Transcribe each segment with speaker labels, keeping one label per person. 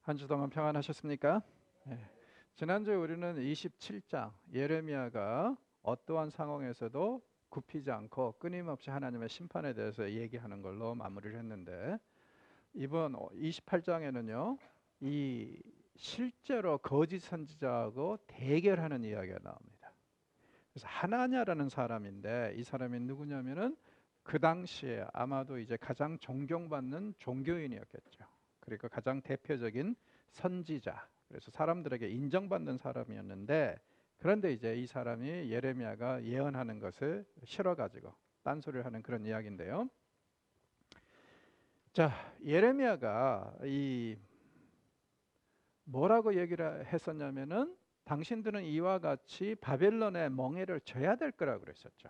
Speaker 1: 한 주 동안 평안하셨습니까? 네. 지난주에 우리는 27장 예레미야가 어떠한 상황에서도 굽히지 않고 끊임없이 하나님의 심판에 대해서 얘기하는 걸로 마무리를 했는데, 이번 28장에는요 이 실제로 거짓 선지자하고 대결하는 이야기가 나옵니다. 그래서 하나냐라는 사람인데, 이 사람이 누구냐면은 그 당시에 아마도 이제 가장 존경받는 종교인이었겠죠. 그러니까 가장 대표적인 선지자, 그래서 사람들에게 인정받는 사람이었는데, 그런데 이제 이 사람이 예레미야가 예언하는 것을 싫어가지고 딴소리를 하는 그런 이야기인데요. 자, 예레미야가 이 뭐라고 얘기를 했었냐면은, 당신들은 이와 같이 바벨론의 멍에를 져야 될 거라고 그랬었죠.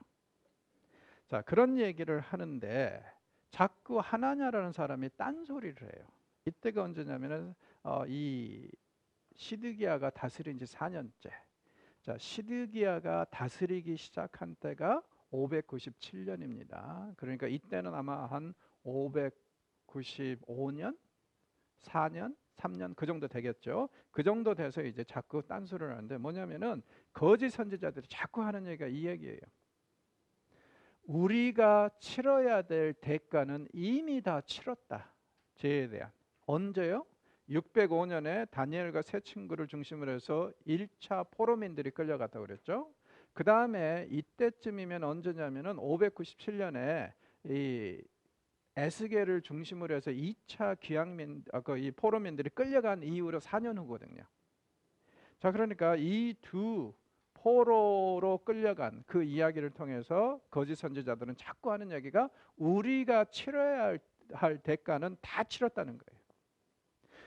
Speaker 1: 자, 그런 얘기를 하는데 자꾸 하나냐라는 사람이 딴소리를 해요. 이때가 언제냐면은 이 시드기야가 다스린 지 4년째. 자, 시드기야가 다스리기 시작한 때가 597년입니다. 그러니까 이때는 아마 한 595년, 4년, 3년 그 정도 되겠죠. 그 정도 돼서 이제 자꾸 딴소리를 하는데, 뭐냐면은 거짓 선지자들이 자꾸 하는 얘기가 이 얘기예요. 우리가 치러야 될 대가는 이미 다 치렀다. 죄에 대한. 언제요? 605년에 다니엘과 세 친구를 중심으로 해서 1차 포로민들이 끌려갔다고 그랬죠. 그 다음에 이때쯤이면 언제냐면은 597년에 이 에스겔을 중심으로 해서 2차 귀양민, 이 포로민들이 끌려간 이후로 4년 후거든요. 자, 그러니까 이 두 포로로 끌려간 그 이야기를 통해서 거짓 선지자들은 자꾸 하는 얘기가, 우리가 치러야 할 대가는 다 치렀다는 거예요.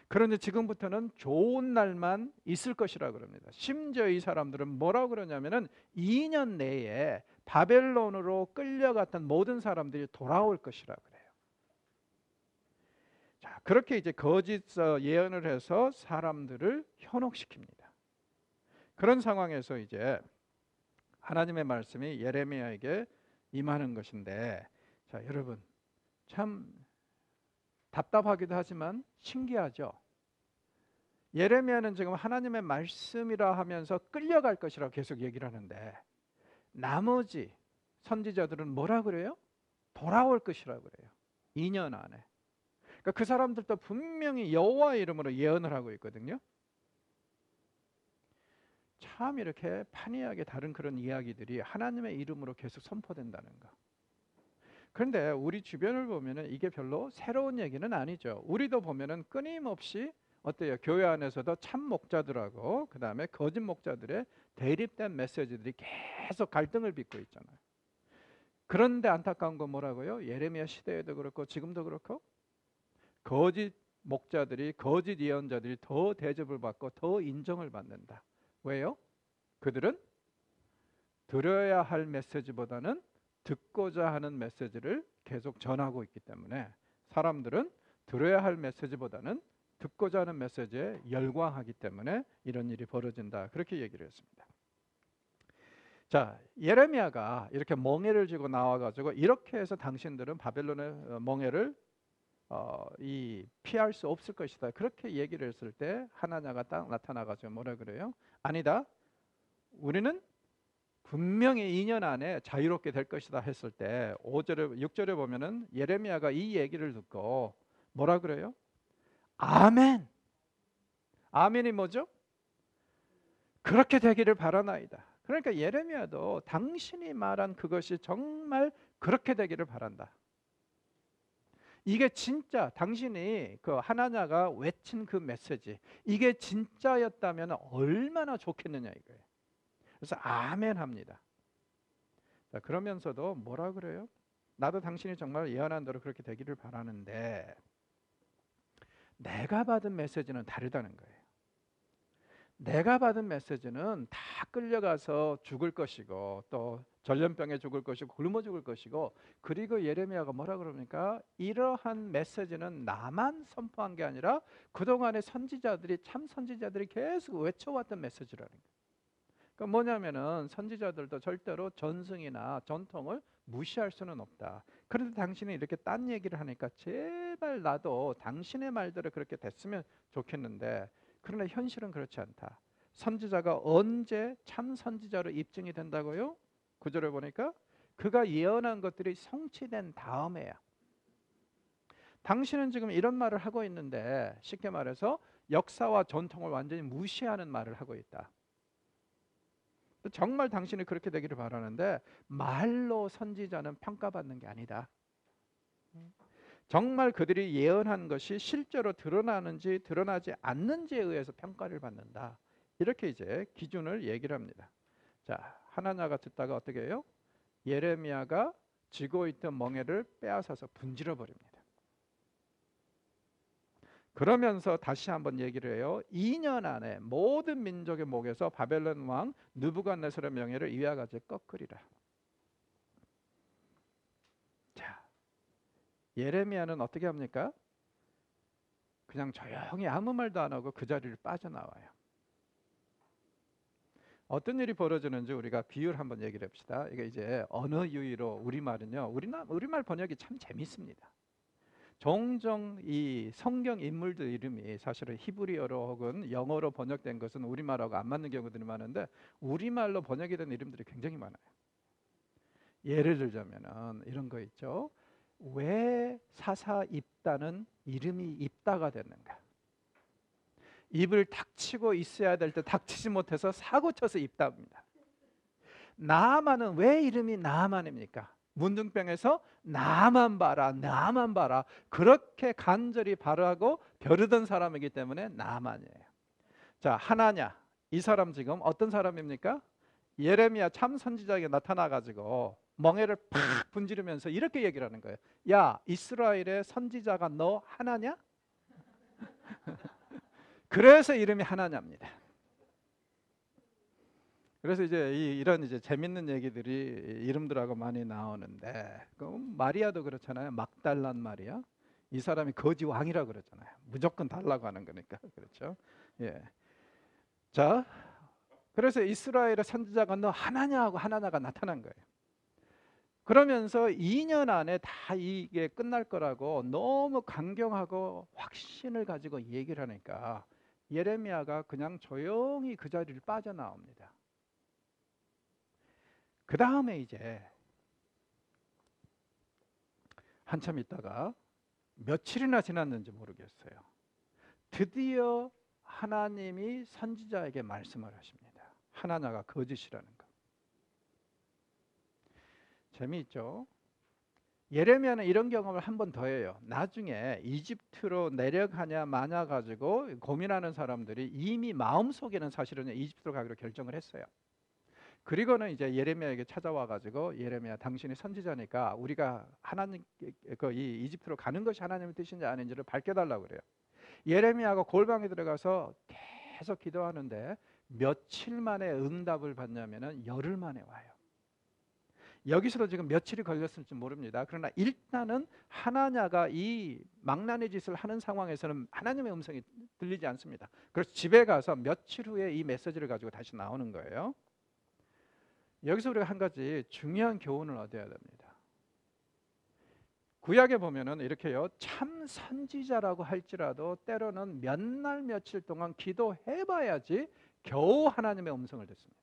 Speaker 1: 그런데 지금부터는 좋은 날만 있을 것이라 그럽니다. 심지어 이 사람들은 뭐라고 그러냐면은 2년 내에 바벨론으로 끌려갔던 모든 사람들이 돌아올 것이라 그래요. 자, 그렇게 이제 거짓 예언을 해서 사람들을 현혹시킵니다. 그런 상황에서 이제 하나님의 말씀이 예레미야에게 임하는 것인데, 자, 여러분 참 답답하기도 하지만 신기하죠. 예레미야는 지금 하나님의 말씀이라 하면서 끌려갈 것이라고 계속 얘기를 하는데, 나머지 선지자들은 뭐라 그래요? 돌아올 것이라고 그래요. 2년 안에. 그러니까 그 사람들도 분명히 여호와의 이름으로 예언을 하고 있거든요. 참 이렇게 판이하게 다른 그런 이야기들이 하나님의 이름으로 계속 선포된다는 거. 그런데 우리 주변을 보면은 이게 별로 새로운 얘기는 아니죠. 우리도 보면은 끊임없이 어때요? 교회 안에서도 참 목자들하고 그 다음에 거짓 목자들의 대립된 메시지들이 계속 갈등을 빚고 있잖아요. 그런데 안타까운 건 뭐라고요? 예레미야 시대에도 그렇고 지금도 그렇고 거짓 목자들이, 거짓 예언자들이 더 대접을 받고 더 인정을 받는다. 왜요? 그들은 들어야 할 메시지보다는 듣고자 하는 메시지를 계속 전하고 있기 때문에, 사람들은 들어야 할 메시지보다는 듣고자 하는 메시지에 열광하기 때문에 이런 일이 벌어진다. 그렇게 얘기를 했습니다. 자, 예레미야가 이렇게 멍에를 쥐고 나와가지고 이렇게 해서 당신들은 바벨론의 멍에를 피할 수 없을 것이다. 그렇게 얘기를 했을 때 하나냐가 딱 나타나가지고 뭐라 그래요? 아니다. 우리는 분명히 2년 안에 자유롭게 될 것이다 했을 때 5절에 6절에 보면은 예레미야가 이 얘기를 듣고 뭐라 그래요? 아멘. 아멘이 뭐죠? 그렇게 되기를 바라나이다. 그러니까 예레미야도 당신이 말한 그것이 정말 그렇게 되기를 바란다. 이게 진짜 당신이 그 하나냐가 외친 그 메시지, 이게 진짜였다면 얼마나 좋겠느냐 이거예요. 그래서 아멘 합니다. 자, 그러면서도 뭐라 그래요? 나도 당신이 정말 예언한 대로 그렇게 되기를 바라는데 내가 받은 메시지는 다르다는 거예요. 내가 받은 메시지는 다 끌려가서 죽을 것이고 또 전염병에 죽을 것이고 굶어 죽을 것이고, 그리고 예레미야가 뭐라 그럽니까? 이러한 메시지는 나만 선포한 게 아니라 그동안의 선지자들이, 참 선지자들이 계속 외쳐왔던 메시지라는 거예요. 그러니까 뭐냐면은 선지자들도 절대로 전승이나 전통을 무시할 수는 없다. 그런데 당신이 이렇게 딴 얘기를 하니까 제발 나도 당신의 말대로 그렇게 됐으면 좋겠는데, 그러나 현실은 그렇지 않다. 선지자가 언제 참 선지자로 입증이 된다고요? 구절을 보니까 그가 예언한 것들이 성취된 다음에야. 당신은 지금 이런 말을 하고 있는데, 쉽게 말해서 역사와 전통을 완전히 무시하는 말을 하고 있다. 정말 당신이 그렇게 되기를 바라는데, 말로 선지자는 평가받는 게 아니다. 정말 그들이 예언한 것이 실제로 드러나는지 드러나지 않는지에 의해서 평가를 받는다. 이렇게 이제 기준을 얘기를 합니다. 자, 하나냐가 듣다가 어떻게 해요? 예레미야가 쥐고 있던 멍에를 빼앗아서 분질러 버립니다. 그러면서 다시 한번 얘기를 해요. 2년 안에 모든 민족의 목에서 바벨론 왕 느부갓네살의 명예를 이와 같이 꺾으리라. 자, 예레미야는 어떻게 합니까? 그냥 조용히 아무 말도 안 하고 그 자리를 빠져나와요. 어떤 일이 벌어지는지 우리가 비유를 한번 얘기를 합시다. 이게 이제 언어 유희로 우리말은요. 우리말 번역이 참 재밌습니다. 종종 이 성경 인물들 이름이 사실은 히브리어로 혹은 영어로 번역된 것은 우리말하고 안 맞는 경우들이 많은데, 우리말로 번역이 된 이름들이 굉장히 많아요. 예를 들자면은 이런 거 있죠. 왜 사사 입다는 이름이 입다가 됐는가? 입을 닥치고 있어야 될 때 닥치지 못해서 사고 쳐서 입다입니다. 나만은 왜 이름이 나만입니까? 문둥병에서 나만 봐라, 나만 봐라, 그렇게 간절히 바라고 벼르던 사람이기 때문에 나만이에요. 자, 하나냐, 이 사람 지금 어떤 사람입니까? 예레미야 참 선지자에게 나타나가지고 멍에를 팍 분지르면서 이렇게 얘기를 하는 거예요. 야, 이스라엘의 선지자가 너 하나냐? 그래서 이름이 하나냐입니다. 그래서 이제 이런 이제 재밌는 얘기들이 이름들하고 많이 나오는데, 마리아도 그렇잖아요. 막달란 마리아. 이 사람이 거지 왕이라 그러잖아요. 무조건 달라고 하는 거니까. 그렇죠? 예. 자, 그래서 이스라엘의 선지자가 너 하나냐 하고 하나냐가 나타난 거예요. 그러면서 2년 안에 다 이게 끝날 거라고 너무 강경하고 확신을 가지고 얘기를 하니까 예레미야가 그냥 조용히 그 자리를 빠져나옵니다. 그 다음에 이제 한참 있다가 며칠이나 지났는지 모르겠어요. 드디어 하나님이 선지자에게 말씀을 하십니다. 하나냐가 거짓이라는 거. 재미있죠? 예레미야는 이런 경험을 한 번 더 해요. 나중에 이집트로 내려가냐 마냐 가지고 고민하는 사람들이 이미 마음속에는 사실은 이집트로 가기로 결정을 했어요. 그리고는 이제 예레미야에게 찾아와 가지고, 예레미야 당신이 선지자니까 우리가 하나님 이 이집트로 가는 것이 하나님의 뜻인지 아닌지를 밝혀달라고 그래요. 예레미야가 골방에 들어가서 계속 기도하는데 며칠 만에 응답을 받냐면은 열흘 만에 와요. 여기서도 지금 며칠이 걸렸을지 모릅니다. 그러나 일단은 하나냐가 이 망나니 짓을 하는 상황에서는 하나님의 음성이 들리지 않습니다. 그래서 집에 가서 며칠 후에 이 메시지를 가지고 다시 나오는 거예요. 여기서 우리가 한 가지 중요한 교훈을 얻어야 됩니다. 구약에 보면은 이렇게요. 참 선지자라고 할지라도 때로는 몇 날 며칠 동안 기도해봐야지 겨우 하나님의 음성을 듣습니다.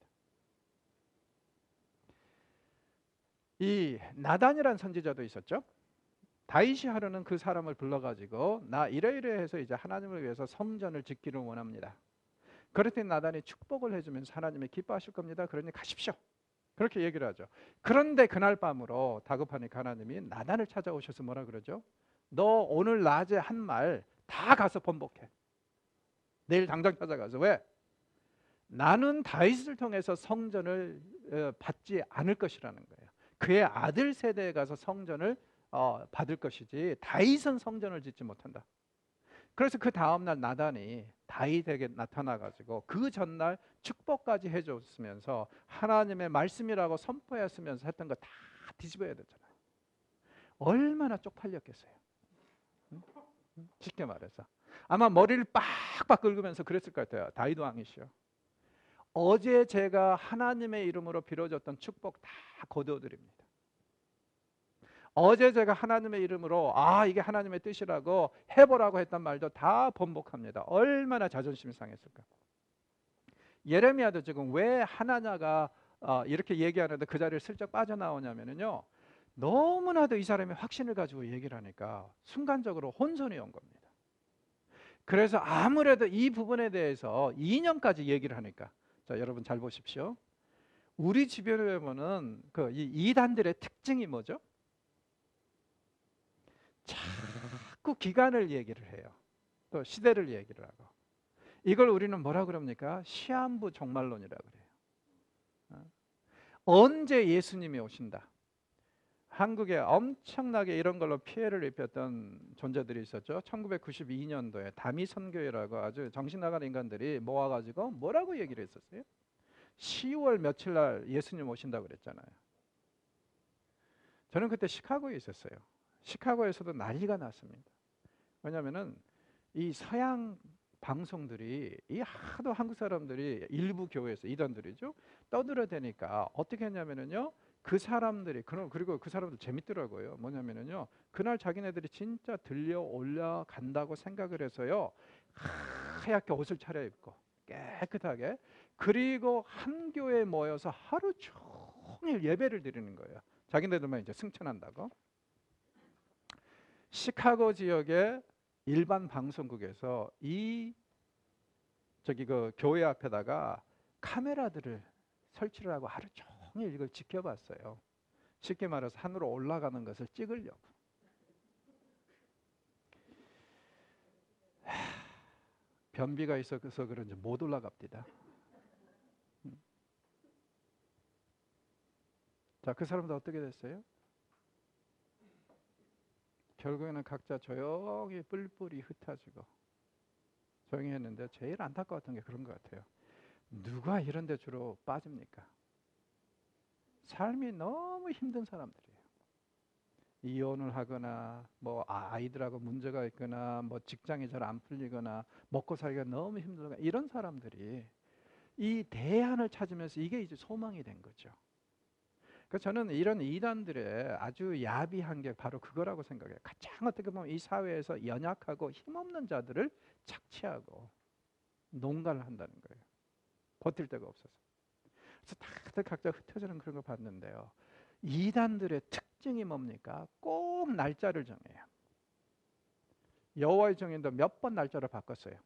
Speaker 1: 이 나단이라는 선지자도 있었죠. 다윗이 하루는 그 사람을 불러가지고 나 이래이래 해서 이제 하나님을 위해서 성전을 짓기를 원합니다. 그랬더니 나단이 축복을 해주면서 하나님이 기뻐하실 겁니다. 그러니 가십시오. 그렇게 얘기를 하죠. 그런데 그날 밤으로 다급하니까 하나님이 나단을 찾아오셔서 뭐라 그러죠? 너 오늘 낮에 한 말 다 가서 번복해. 내일 당장 찾아가서. 왜? 나는 다윗을 통해서 성전을 받지 않을 것이라는 거예요. 그의 아들 세대에 가서 성전을 받을 것이지 다윗은 성전을 짓지 못한다. 그래서 그 다음날 나단이 다윗에게 나타나가지고 그 전날 축복까지 해줬으면서 하나님의 말씀이라고 선포했으면서 했던 거 다 뒤집어야 되잖아요. 얼마나 쪽팔렸겠어요. 쉽게 말해서 아마 머리를 빡빡 긁으면서 그랬을 것 같아요. 다윗 왕이시여, 어제 제가 하나님의 이름으로 빌어줬던 축복 다 거두어드립니다. 어제 제가 하나님의 이름으로 이게 하나님의 뜻이라고 해보라고 했던 말도 다 번복합니다. 얼마나 자존심이 상했을까. 예레미야도 지금 왜 하나냐가 이렇게 얘기하는데 그 자리를 슬쩍 빠져나오냐면요, 너무나도 이 사람이 확신을 가지고 얘기를 하니까 순간적으로 혼선이 온 겁니다. 그래서 아무래도 이 부분에 대해서 2년까지 얘기를 하니까, 자 여러분 잘 보십시오. 우리 주변에 보면 이 이단들의 특징이 뭐죠? 자꾸 기간을 얘기를 해요. 또 시대를 얘기를 하고. 이걸 우리는 뭐라 그럽니까? 시한부 종말론이라고 그래요. 언제 예수님이 오신다. 한국에 엄청나게 이런 걸로 피해를 입혔던 존재들이 있었죠. 1992년도에 다미선교회라고 아주 정신 나간 인간들이 모아가지고 뭐라고 얘기를 했었어요? 10월 며칠 날 예수님 오신다고 그랬잖아요. 저는 그때 시카고에 있었어요. 시카고에서도 난리가 났습니다. 왜냐하면은 이 서양 방송들이 이 하도 한국 사람들이 일부 교회에서 이단들이죠, 떠들어대니까 어떻게 했냐면은요, 그 사람들이 그리고 그 사람들 재밌더라고요. 뭐냐면은요, 그날 자기네들이 진짜 들려 올라간다고 생각을 해서요, 하얗게 옷을 차려입고 깨끗하게, 그리고 한 교회에 모여서 하루 종일 예배를 드리는 거예요. 자기네들만 이제 승천한다고. 시카고 지역의 일반 방송국에서 그 교회 앞에다가 카메라들을 설치를 하고 하루 종일 이걸 지켜봤어요. 쉽게 말해서 하늘로 올라가는 것을 찍으려고. 변비가 있어서 그런지 못 올라갑니다. 자, 그 사람도 어떻게 됐어요? 결국에는 각자 조용히 뿔뿔이 흩어지고 조용히 했는데, 제일 안타까웠던 게 그런 것 같아요. 누가 이런 데 주로 빠집니까? 삶이 너무 힘든 사람들이에요. 이혼을 하거나 뭐 아이들하고 문제가 있거나 뭐 직장이 잘 안 풀리거나 먹고 살기가 너무 힘들거나 이런 사람들이 이 대안을 찾으면서 이게 이제 소망이 된 거죠. 그래서 저는 이런 이단들의 아주 야비한 게 바로 그거라고 생각해요. 가장 어떻게 보면 이 사회에서 연약하고 힘없는 자들을 착취하고 농간을 한다는 거예요. 버틸 데가 없어서. 그래서 다들 각자 흩어지는 그런 걸 봤는데요. 이단들의 특징이 뭡니까? 꼭 날짜를 정해요. 여호와의 증인도 몇 번 날짜를 바꿨어요.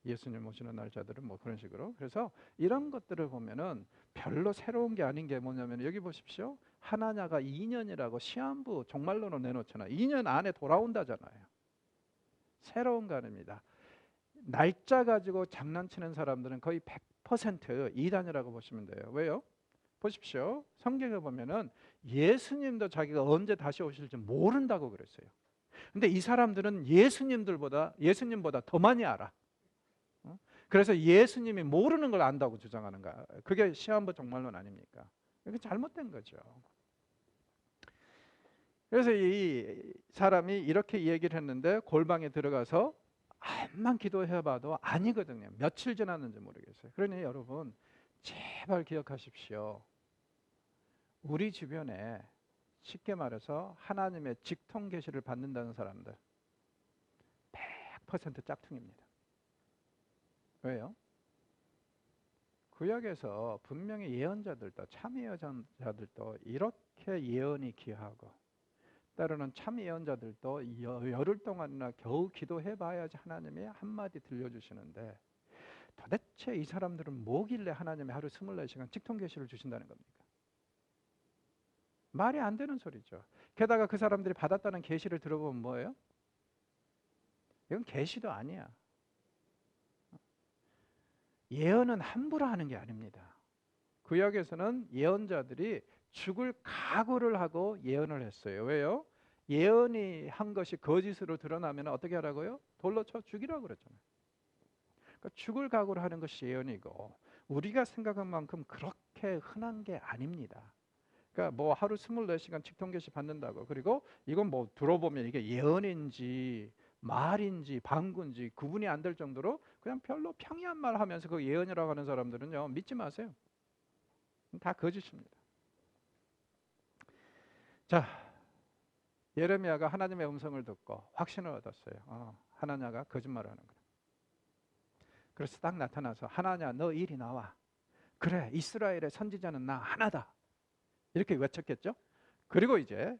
Speaker 1: 예수님 오시는 날짜들은 뭐 그런 식으로. 그래서 이런 것들을 보면은 별로 새로운 게 아닌 게 뭐냐면, 여기 보십시오. 하나냐가 2년이라고 시한부 종말론으로 내놓잖아요. 2년 안에 돌아온다잖아요. 새로운 거 아닙니다. 날짜 가지고 장난치는 사람들은 거의 100% 이단이라고 보시면 돼요. 왜요? 보십시오. 성경에 보면은 예수님도 자기가 언제 다시 오실지 모른다고 그랬어요. 근데 이 사람들은 예수님보다 더 많이 알아. 그래서 예수님이 모르는 걸 안다고 주장하는 거야. 그게 시한부 종말론 아닙니까? 이게 잘못된 거죠. 그래서 이 사람이 이렇게 얘기를 했는데 골방에 들어가서 암만 기도해봐도 아니거든요. 며칠 지났는지 모르겠어요. 그러니 여러분 제발 기억하십시오. 우리 주변에 쉽게 말해서 하나님의 직통 계시를 받는다는 사람들 100% 짝퉁입니다. 왜요? 구약에서 분명히 예언자들도 참 예언자들도 이렇게 예언이 귀하고, 때로는 참 예언자들도 열흘 동안이나 겨우 기도해봐야지 하나님이 한마디 들려주시는데, 도대체 이 사람들은 뭐길래 하나님이 하루 24시간 직통 계시를 주신다는 겁니까? 말이 안 되는 소리죠. 게다가 그 사람들이 받았다는 계시를 들어보면 뭐예요? 이건 계시도 아니야. 예언은 함부로 하는 게 아닙니다. 구약에서는 예언자들이 죽을 각오를 하고 예언을 했어요. 왜요? 예언이 한 것이 거짓으로 드러나면 어떻게 하라고요? 돌로 쳐 죽이라고 그랬잖아요. 그러니까 죽을 각오를 하는 것이 예언이고, 우리가 생각한 만큼 그렇게 흔한 게 아닙니다. 그러니까 뭐 하루 24시간 직통계시 받는다고, 그리고 이건 뭐 들어보면 이게 예언인지 말인지 방구인지 구분이 안 될 정도로 그냥 별로 평이한 말 하면서 그 예언이라고 하는 사람들은요, 믿지 마세요. 다 거짓입니다. 자, 예레미야가 하나님의 음성을 듣고 확신을 얻었어요. 하나냐가 거짓말을 하는 거다. 그래서 딱 나타나서 하나냐, 너 이리 나와. 그래, 이스라엘의 선지자는 나 하나다. 이렇게 외쳤겠죠. 그리고 이제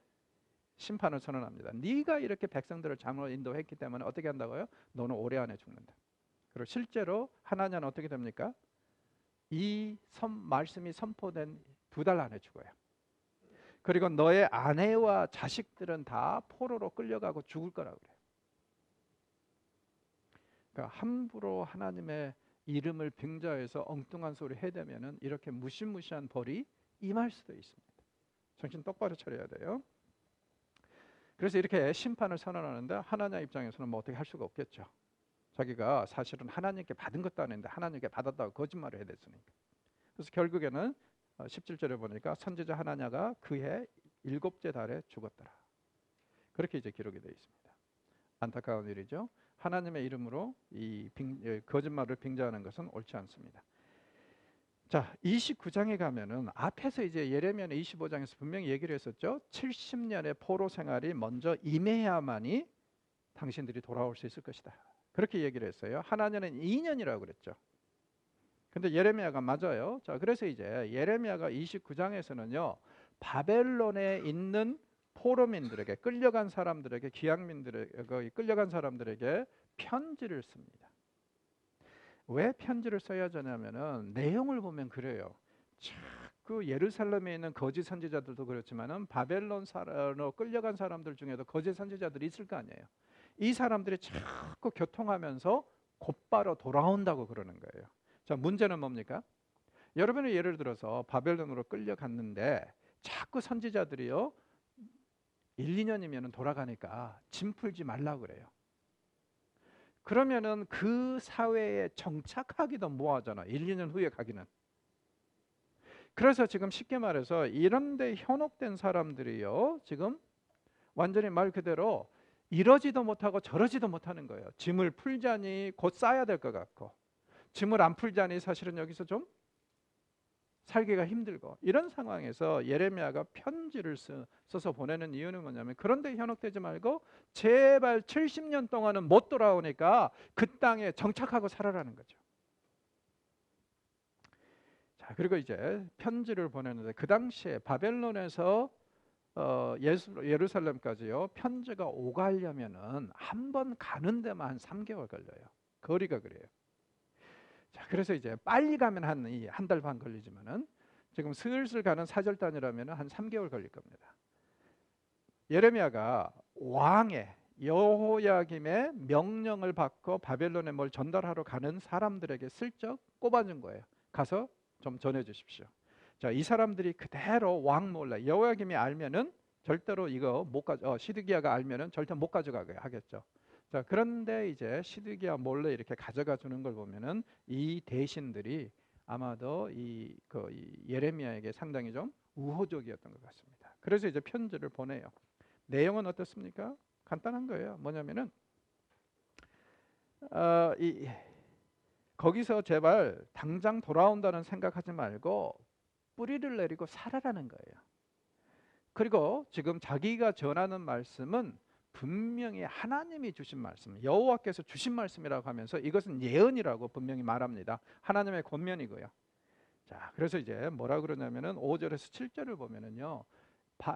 Speaker 1: 심판을 선언합니다. 네가 이렇게 백성들을 잘못 인도했기 때문에 어떻게 한다고요? 너는 올해 안에 죽는다. 그리고 실제로 하나냐는 어떻게 됩니까? 이 말씀이 선포된 2달 안에 죽어요. 그리고 너의 아내와 자식들은 다 포로로 끌려가고 죽을 거라고 그래요. 그러니까 함부로 하나님의 이름을 빙자해서 엉뚱한 소리 해대면은 이렇게 무시무시한 벌이 임할 수도 있습니다. 정신 똑바로 차려야 돼요. 그래서 이렇게 심판을 선언하는데 하나님 입장에서는 뭐 어떻게 할 수가 없겠죠. 자기가 사실은 하나님께 받은 것도 아닌데 하나님께 받았다고 거짓말을 해야 됐으니까. 그래서 결국에는 17절에 보니까 선지자 하나냐가 그해 7째 달에 죽었더라. 그렇게 이제 기록이 되어 있습니다. 안타까운 일이죠. 하나님의 이름으로 이 거짓말을 빙자하는 것은 옳지 않습니다. 자, 29장에 가면은 앞에서 이제 예레미야는 25장에서 분명히 얘기를 했었죠. 70년의 포로 생활이 먼저 임해야만이 당신들이 돌아올 수 있을 것이다. 그렇게 얘기를 했어요. 하나님은 2년이라고 그랬죠. 근데 예레미야가 맞아요. 자, 그래서 이제 예레미야가 29장에서는요. 바벨론에 있는 포로민들에게 끌려간 사람들에게 기양민들에게 끌려간 사람들에게 편지를 씁니다. 왜 편지를 써야 하냐면은 내용을 보면 그래요. 그 예루살렘에 있는 거짓 선지자들도 그렇지만은 바벨론으로 끌려간 사람들 중에도 거짓 선지자들이 있을 거 아니에요. 이 사람들이 자꾸 교통하면서 곧바로 돌아온다고 그러는 거예요. 자, 문제는 뭡니까? 여러분이 예를 들어서 바벨론으로 끌려갔는데 자꾸 선지자들이요 1, 2년이면 돌아가니까 짐 풀지 말라고 그래요. 그러면은 그 사회에 정착하기도 뭐하잖아. 1, 2년 후에 가기는. 그래서 지금 쉽게 말해서 이런 데 현혹된 사람들이요 지금 완전히 말 그대로 이러지도 못하고 저러지도 못하는 거예요. 짐을 풀자니 곧 싸야 될 것 같고 짐을 안 풀자니 사실은 여기서 좀 살기가 힘들고 이런 상황에서 예레미야가 편지를 써서 보내는 이유는 뭐냐면 그런데 현혹되지 말고 제발 70년 동안은 못 돌아오니까 그 땅에 정착하고 살아라는 거죠. 자, 그리고 이제 편지를 보내는데 그 당시에 바벨론에서 예루살렘까지요 편지가 오가려면은 한 번 가는 데만 한 3개월 걸려요. 거리가 그래요. 자, 그래서 이제 빨리 가면 한 달 반 걸리지만은 지금 슬슬 가는 사절단이라면 한 3개월 걸릴 겁니다. 예레미야가 왕의 여호야김의 명령을 받고 바벨론에 뭘 전달하러 가는 사람들에게 슬쩍 꼽아준 거예요. 가서 좀 전해 주십시오. 자, 이 사람들이 그대로 왕 몰래 여호야김이 알면은 절대로 이거 못 시드기야가 알면은 절대 못 가져가게 하겠죠. 자, 그런데 이제 시드기야 몰래 이렇게 가져가 주는 걸 보면은 이 대신들이 아마도 이 예레미야에게 상당히 좀 우호적이었던 것 같습니다. 그래서 이제 편지를 보내요. 내용은 어떻습니까? 간단한 거예요. 뭐냐면은 거기서 제발 당장 돌아온다는 생각하지 말고 뿌리를 내리고 살아라는 거예요. 그리고 지금 자기가 전하는 말씀은 분명히 하나님이 주신 말씀, 여호와께서 주신 말씀이라고 하면서 이것은 예언이라고 분명히 말합니다. 하나님의 권면이고요. 자, 그래서 이제 뭐라 그러냐면은 5절에서 7절을 보면은요.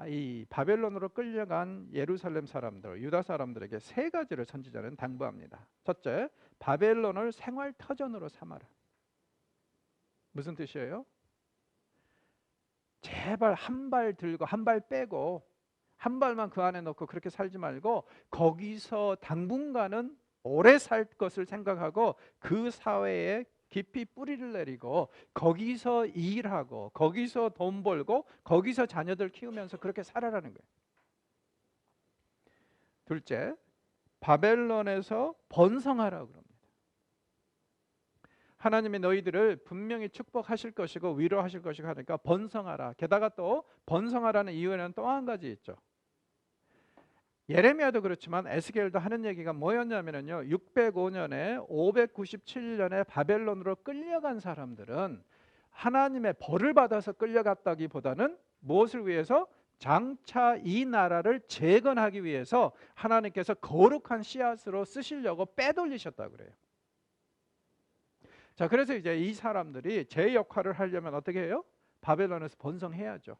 Speaker 1: 이 바벨론으로 끌려간 예루살렘 사람들, 유다 사람들에게 3가지를 선지자는 당부합니다. 첫째, 바벨론을 생활 터전으로 삼아라. 무슨 뜻이에요? 제발 한 발 들고 한 발 빼고 한 발만 그 안에 넣고 그렇게 살지 말고 거기서 당분간은 오래 살 것을 생각하고 그 사회에 깊이 뿌리를 내리고 거기서 일하고 거기서 돈 벌고 거기서 자녀들 키우면서 그렇게 살아라는 거예요. 둘째, 바벨론에서 번성하라고 그럽니다. 하나님이 너희들을 분명히 축복하실 것이고 위로하실 것이고 하니까 번성하라. 게다가 또 번성하라는 이유에는 또 한 가지 있죠. 예레미야도 그렇지만 에스겔도 하는 얘기가 뭐였냐면요. 605년에 597년에 바벨론으로 끌려간 사람들은 하나님의 벌을 받아서 끌려갔다기보다는 무엇을 위해서? 장차 이 나라를 재건하기 위해서 하나님께서 거룩한 씨앗으로 쓰시려고 빼돌리셨다고 그래요. 자, 그래서 이제 이 사람들이 제 역할을 하려면 어떻게 해요? 바벨론에서 번성해야죠.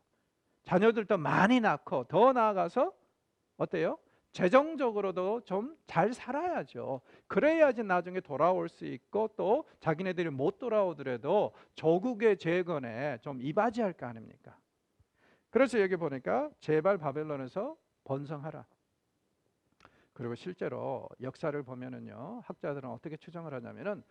Speaker 1: 자녀들도 많이 낳고 더 나아가서 어때요? 재정적으로도 좀 잘 살아야죠. 그래야지 나중에 돌아올 수 있고 또 자기네들이 못 돌아오더라도 조국의 재건에 좀 이바지할 거 아닙니까? 그래서 여기 보니까 제발 바벨론에서 번성하라. 그리고 실제로 역사를 보면은요, 학자들은 어떻게 추정을 하냐면은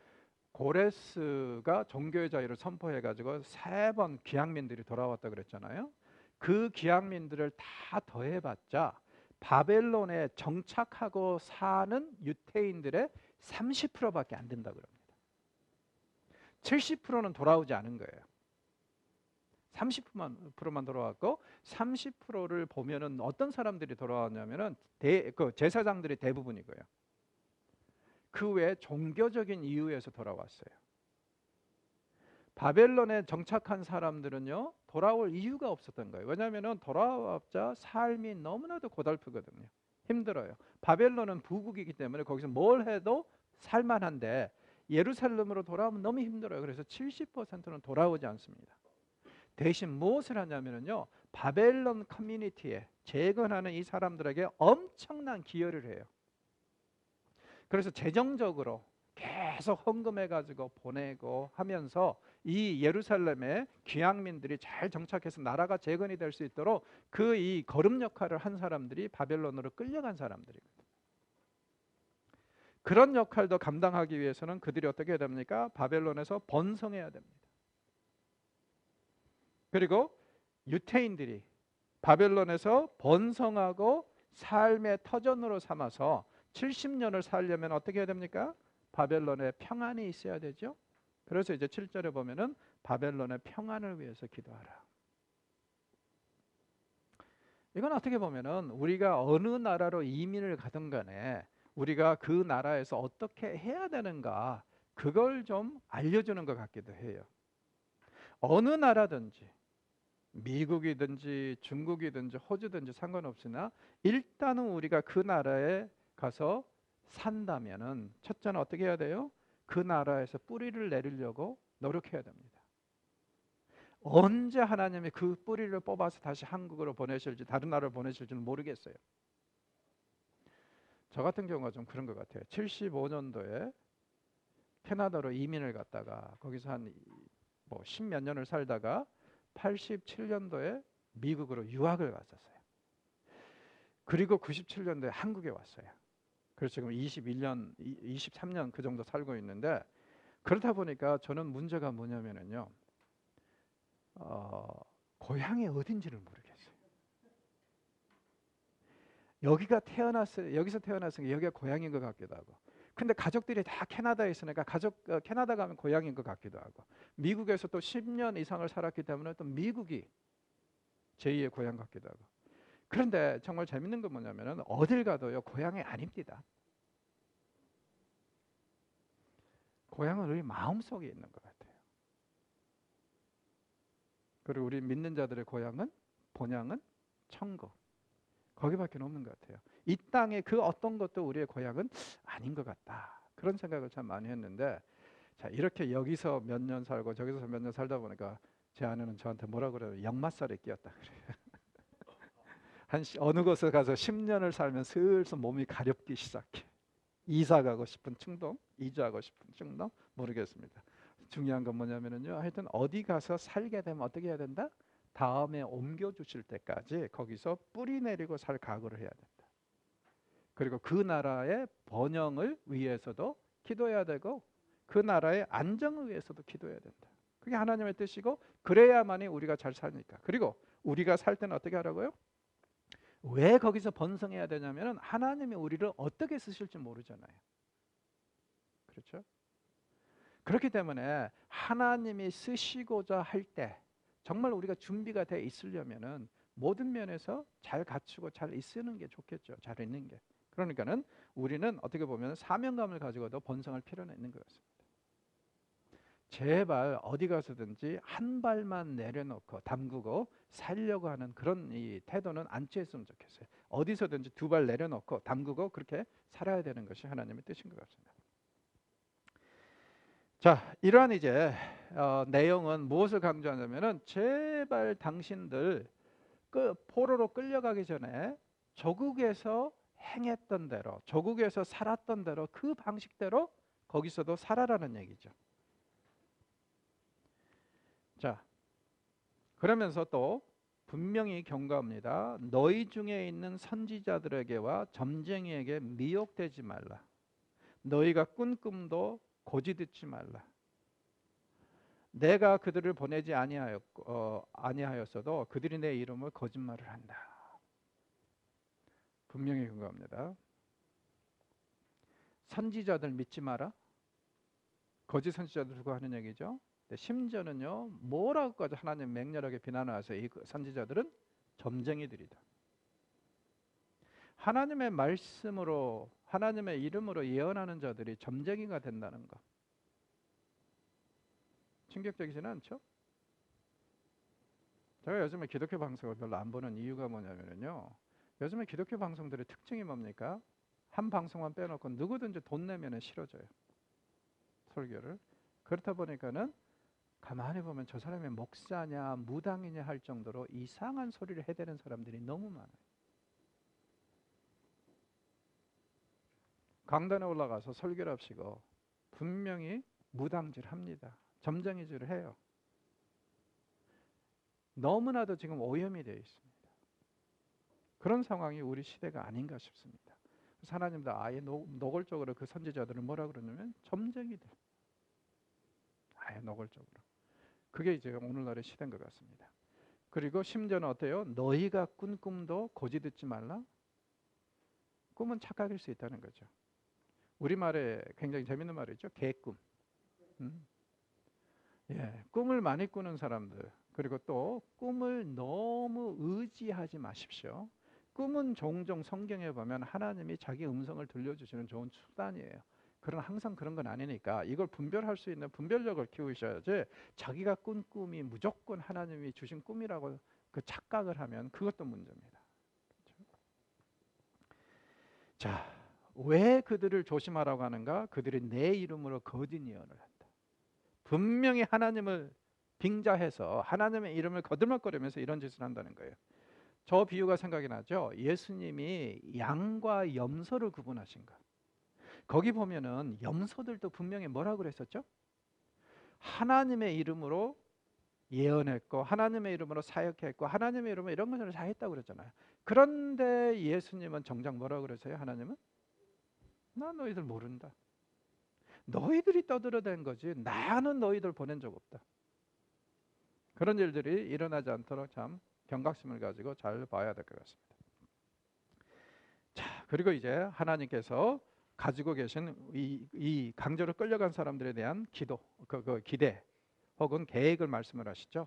Speaker 1: 고레스가 종교의 자유를 선포해 가지고 3번 귀향민들이 돌아왔다 그랬잖아요. 그 귀향민들을 다 더해봤자 바벨론에 정착하고 사는 유태인들의 30%밖에 안 된다고 그럽니다. 70%는 돌아오지 않은 거예요. 30%만 돌아왔고 30%를 보면은 어떤 사람들이 돌아왔냐면은 그 제사장들이 대부분이고요. 그 외에 종교적인 이유에서 돌아왔어요. 바벨론에 정착한 사람들은요, 돌아올 이유가 없었던 거예요. 왜냐하면 돌아왔자 삶이 너무나도 고달프거든요. 힘들어요. 바벨론은 부국이기 때문에 거기서 뭘 해도 살만한데 예루살렘으로 돌아오면 너무 힘들어요. 그래서 70%는 돌아오지 않습니다. 대신 무엇을 하냐면요, 바벨론 커뮤니티에 재건하는 이 사람들에게 엄청난 기여를 해요. 그래서 재정적으로 계속 헌금해 가지고 보내고 하면서 이 예루살렘에 귀향민들이 잘 정착해서 나라가 재건이 될 수 있도록 그 이 거름 역할을 한 사람들이 바벨론으로 끌려간 사람들이거든요. 그런 역할도 감당하기 위해서는 그들이 어떻게 해야 됩니까? 바벨론에서 번성해야 됩니다. 그리고 유태인들이 바벨론에서 번성하고 삶의 터전으로 삼아서 70년을 살려면 어떻게 해야 됩니까? 바벨론에 평안이 있어야 되죠. 그래서 이제 7절에 보면은 바벨론의 평안을 위해서 기도하라. 이건 어떻게 보면은 우리가 어느 나라로 이민을 가든 간에 우리가 그 나라에서 어떻게 해야 되는가, 그걸 좀 알려주는 것 같기도 해요. 어느 나라든지 미국이든지 중국이든지 호주든지 상관없으나 일단은 우리가 그 나라에 가서 산다면은 첫째는 어떻게 해야 돼요? 그 나라에서 뿌리를 내리려고 노력해야 됩니다. 언제 하나님이 그 뿌리를 뽑아서 다시 한국으로 보내실지 다른 나라로 보내실지는 모르겠어요. 저 같은 경우가 좀 그런 것 같아요. 75년도에 캐나다로 이민을 갔다가 거기서 한 뭐 10몇 년을 살다가 87년도에 미국으로 유학을 갔었어요. 그리고 97년도에 한국에 왔어요. 그래서 지금 21년, 23년 그 정도 살고 있는데, 그렇다 보니까 저는 문제가 뭐냐면요, 고향이 어딘지를 모르겠어요. 여기가 태어났어요. 여기서 태어났으니까 여기가 고향인 것 같기도 하고. 근데 가족들이 다 캐나다에 있으니까 캐나다 가면 고향인 것 같기도 하고, 미국에서 또 10년 이상을 살았기 때문에 또 미국이 제2의 고향 같기도 하고. 그런데 정말 재밌는 건 뭐냐면은 어딜 가도요, 고향이 아닙니다. 고향은 우리 마음속에 있는 것 같아요. 그리고 우리 믿는 자들의 고향은, 본향은 천국. 거기밖에 없는 것 같아요. 이 땅의 그 어떤 것도 우리의 고향은 아닌 것 같다. 그런 생각을 참 많이 했는데, 자, 이렇게 여기서 몇 년 살고 저기서 몇 년 살다 보니까 제 아내는 저한테 뭐라 그래요? 역마살에 끼었다 그래요. 어느 곳에 가서 10년을 살면 슬슬 몸이 가렵기 시작해. 이사 가고 싶은 충동, 이주하고 싶은 충동, 모르겠습니다. 중요한 건 뭐냐면요, 하여튼 어디 가서 살게 되면 어떻게 해야 된다? 다음에 옮겨 주실 때까지 거기서 뿌리 내리고 살 각오를 해야 된다. 그리고 그 나라의 번영을 위해서도 기도해야 되고 그 나라의 안정을 위해서도 기도해야 된다. 그게 하나님의 뜻이고, 그래야만이 우리가 잘 사니까. 그리고 우리가 살 때는 어떻게 하라고요? 왜 거기서 번성해야 되냐면은 하나님이 우리를 어떻게 쓰실지 모르잖아요. 그렇죠? 그렇기 때문에 하나님이 쓰시고자 할 때 정말 우리가 준비가 돼 있으려면은 모든 면에서 잘 갖추고 잘 있는 게 좋겠죠. 잘 있는 게. 그러니까는 우리는 어떻게 보면 사명감을 가지고도 번성할 필요는 있는 것 같습니다. 제발 어디 가서든지 한 발만 내려놓고 담그고 살려고 하는 그런 이 태도는 안 취했으면 좋겠어요. 어디서든지 두 발 내려놓고 담그고 그렇게 살아야 되는 것이 하나님의 뜻인 것 같습니다. 자, 이러한 이제 내용은 무엇을 강조하냐면은 제발 당신들 그 포로로 끌려가기 전에 조국에서 행했던 대로, 조국에서 살았던 대로 그 방식대로 거기서도 살아라는 얘기죠. 자, 그러면서 또 분명히 경고합니다. 너희 중에 있는 선지자들에게와 점쟁이에게 미혹되지 말라. 너희가 꾼 꿈도 고지 듣지 말라. 내가 그들을 보내지 아니하였어도 그들이 내 이름을 거짓말을 한다. 분명히 경고합니다. 선지자들 믿지 마라. 거짓 선지자들 두고 하는 얘기죠. 심지어는요, 뭐라고까지 하나님 맹렬하게 비난하셔서 이 선지자들은 점쟁이들이다. 하나님의 말씀으로 하나님의 이름으로 예언하는 자들이 점쟁이가 된다는 것. 충격적이지는 않죠? 제가 요즘에 기독교 방송을 별로 안 보는 이유가 뭐냐면요, 요즘에 기독교 방송들의 특징이 뭡니까? 한 방송만 빼놓고 누구든지 돈 내면 실어줘요, 설교를. 그렇다 보니까는 가만히 보면 저 사람이 목사냐 무당이냐 할 정도로 이상한 소리를 해대는 사람들이 너무 많아요. 강단에 올라가서 설교를 합시고 분명히 무당질합니다. 점쟁이질을 해요. 너무나도 지금 오염이 되어 있습니다. 그런 상황이 우리 시대가 아닌가 싶습니다. 하나님도 아예 노골적으로 그 선지자들을 뭐라 그러냐면 점쟁이들. 아예 노골적으로. 그게 이제 오늘날의 시대인 것 같습니다. 그리고 심지어는 어때요? 너희가 꾼 꿈도 고지 듣지 말라. 꿈은 착각일 수 있다는 거죠. 우리말에 굉장히 재밌는 말이죠. 개꿈. 예, 꿈을 많이 꾸는 사람들, 그리고 또 꿈을 너무 의지하지 마십시오. 꿈은 종종 성경에 보면 하나님이 자기 음성을 들려주시는 좋은 수단이에요. 그러나 항상 그런 건 아니니까 이걸 분별할 수 있는 분별력을 키우셔야지, 자기가 꾼 꿈이 무조건 하나님이 주신 꿈이라고 그 착각을 하면 그것도 문제입니다. 그렇죠? 자, 왜 그들을 조심하라고 하는가? 그들이 내 이름으로 거짓 예언을 한다. 분명히 하나님을 빙자해서 하나님의 이름을 거들먹거리면서 이런 짓을 한다는 거예요. 저 비유가 생각이 나죠. 예수님이 양과 염소를 구분하신 것. 거기 보면은 염소들도 분명히 뭐라고 그랬었죠? 하나님의 이름으로 예언했고 하나님의 이름으로 사역했고 하나님의 이름으로 이런 것을 다 했다고 그랬잖아요. 그런데 예수님은 정작 뭐라고 그러세요? 하나님은 나 너희들 모른다. 너희들이 떠들어댄 거지 나는 너희들 보낸 적 없다. 그런 일들이 일어나지 않도록 참 경각심을 가지고 잘 봐야 될 것 같습니다. 자, 그리고 이제 하나님께서 가지고 계신 이 강제로 끌려간 사람들에 대한 기도, 그 기대 혹은 계획을 말씀을 하시죠.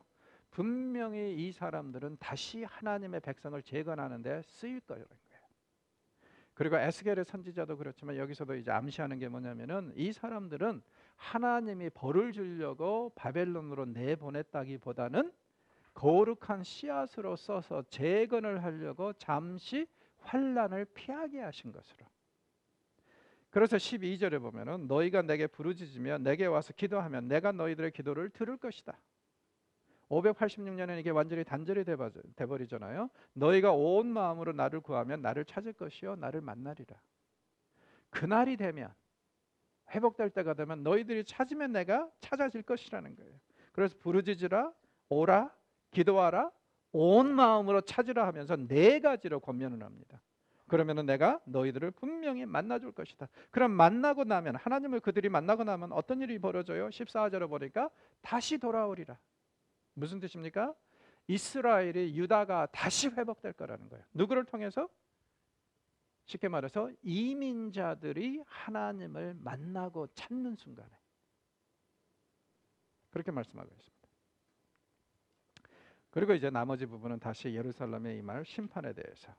Speaker 1: 분명히 이 사람들은 다시 하나님의 백성을 재건하는데 쓰일 거라는 거예요. 그리고 에스겔의 선지자도 그렇지만 여기서도 이제 암시하는 게 뭐냐면은 이 사람들은 하나님이 벌을 주려고 바벨론으로 내보냈다기보다는 거룩한 씨앗으로 써서 재건을 하려고 잠시 환난을 피하게 하신 것으로. 그래서 12절에 보면은 너희가 내게 부르짖으며 내게 와서 기도하면 내가 너희들의 기도를 들을 것이다. 586년에는 이게 완전히 단절이 돼버리잖아요. 너희가 온 마음으로 나를 구하면 나를 찾을 것이요 나를 만나리라. 그날이 되면, 회복될 때가 되면 너희들이 찾으면 내가 찾아질 것이라는 거예요. 그래서 부르짖으라, 오라, 기도하라, 온 마음으로 찾으라 하면서 네 가지로 권면을 합니다. 그러면은 내가 너희들을 분명히 만나줄 것이다. 그럼 만나고 나면, 하나님을 그들이 만나고 나면 어떤 일이 벌어져요? 14절에 보니까 다시 돌아오리라. 무슨 뜻입니까? 이스라엘이, 유다가 다시 회복될 거라는 거예요. 누구를 통해서? 쉽게 말해서 이민자들이 하나님을 만나고 찾는 순간에. 그렇게 말씀하고 있습니다. 그리고 이제 나머지 부분은 다시 예루살렘에 임할 심판에 대해서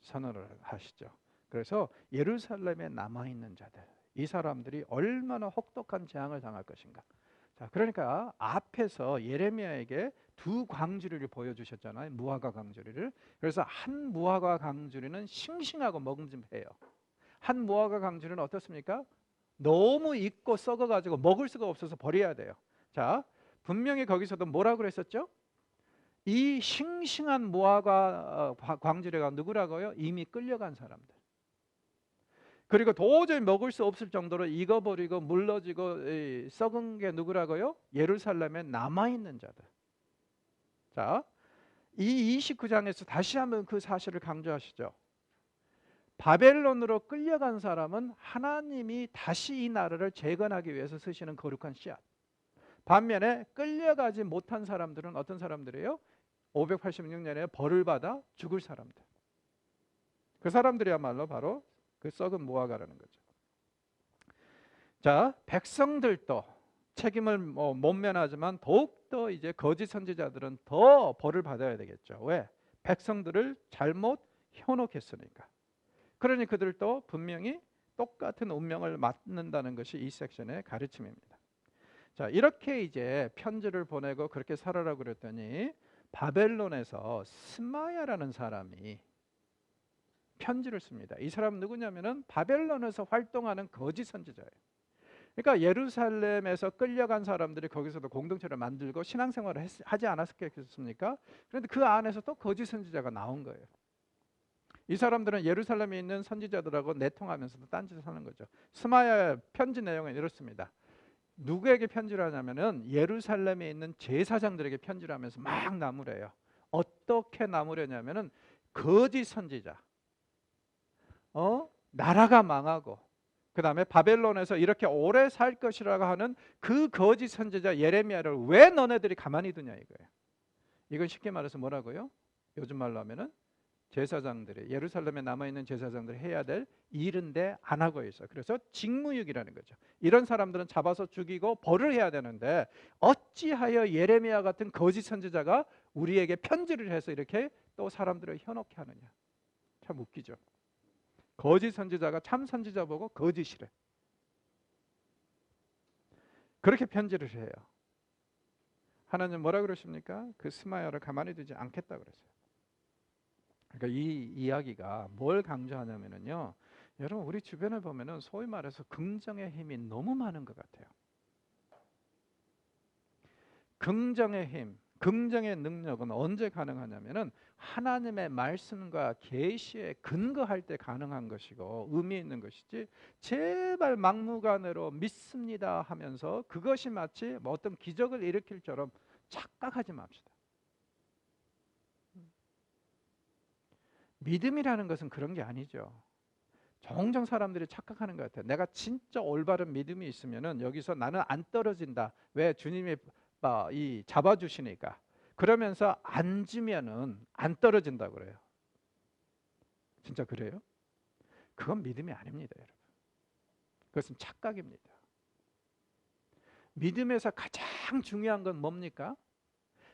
Speaker 1: 선언을 하시죠. 그래서 예루살렘에 남아있는 자들, 이 사람들이 얼마나 혹독한 재앙을 당할 것인가. 자, 그러니까 앞에서 예레미야에게 두 광주리를 보여주셨잖아요. 무화과 광주리를. 그래서 한 무화과 광주리는 싱싱하고 먹음직해요. 한 무화과 광주리는 어떻습니까? 너무 익고 썩어가지고 먹을 수가 없어서 버려야 돼요. 자, 분명히 거기서도 뭐라고 그랬었죠? 이 싱싱한 무화과 광주리가 누구라고요? 이미 끌려간 사람들. 그리고 도저히 먹을 수 없을 정도로 익어버리고 물러지고 썩은 게 누구라고요? 예루살렘에 남아있는 자들. 자, 이 29장에서 다시 한번 그 사실을 강조하시죠. 바벨론으로 끌려간 사람은 하나님이 다시 이 나라를 재건하기 위해서 쓰시는 거룩한 씨앗. 반면에 끌려가지 못한 사람들은 어떤 사람들이에요? 586년에 벌을 받아 죽을 사람들. 그 사람들이야말로 바로 그 썩은 무화과라는 거죠. 자, 백성들도 책임을 못 면하지만 더욱더 이제 거짓 선지자들은 더 벌을 받아야 되겠죠. 왜? 백성들을 잘못 현혹했으니까. 그러니 그들도 분명히 똑같은 운명을 맞는다는 것이 이 섹션의 가르침입니다. 자, 이렇게 이제 편지를 보내고 그렇게 살아라고 그랬더니 바벨론에서 스마야라는 사람이 편지를 씁니다. 이 사람 누구냐면은 바벨론에서 활동하는 거짓 선지자예요. 그러니까 예루살렘에서 끌려간 사람들이 거기서도 공동체를 만들고 신앙생활을 하지 않았겠습니까? 그런데 그 안에서 또 거짓 선지자가 나온 거예요. 이 사람들은 예루살렘에 있는 선지자들하고 내통하면서도 딴짓을 하는 거죠. 스마야의 편지 내용은 이렇습니다. 누구에게 편지를 하냐면은 예루살렘에 있는 제사장들에게 편지를 하면서 막 나무래요. 어떻게 나무려냐면은 거짓 선지자, 나라가 망하고 그 다음에 바벨론에서 이렇게 오래 살 것이라고 하는 그 거짓 선지자 예레미야를 왜 너네들이 가만히 두냐 이거예요. 이건 쉽게 말해서 뭐라고요? 요즘 말로 하면은 제사장들이 예루살렘에 남아있는 제사장들이 해야 될 일인데 안 하고 있어. 그래서 직무유기라는 거죠. 이런 사람들은 잡아서 죽이고 벌을 해야 되는데 어찌하여 예레미야 같은 거짓 선지자가 우리에게 편지를 해서 이렇게 또 사람들을 현혹해 하느냐. 참 웃기죠. 거짓 선지자가 참 선지자 보고 거짓이래. 그렇게 편지를 해요. 하나님 뭐라 그러십니까? 그 스마야를 가만히 두지 않겠다 그랬어요. 그러니까 이 이야기가 뭘 강조하냐면요. 여러분 우리 주변을 보면은 소위 말해서 긍정의 힘이 너무 많은 것 같아요. 긍정의 힘, 긍정의 능력은 언제 가능하냐면은 하나님의 말씀과 계시에 근거할 때 가능한 것이고 의미 있는 것이지 제발 막무가내로 믿습니다 하면서 그것이 마치 뭐 어떤 기적을 일으킬 처럼 착각하지 맙시다. 믿음이라는 것은 그런 게 아니죠. 종종 사람들이 착각하는 것 같아요. 내가 진짜 올바른 믿음이 있으면은 여기서 나는 안 떨어진다. 왜? 주님이 이 잡아주시니까. 그러면서 앉으면은 안 떨어진다 그래요. 진짜 그래요? 그건 믿음이 아닙니다, 여러분. 그것은 착각입니다. 믿음에서 가장 중요한 건 뭡니까?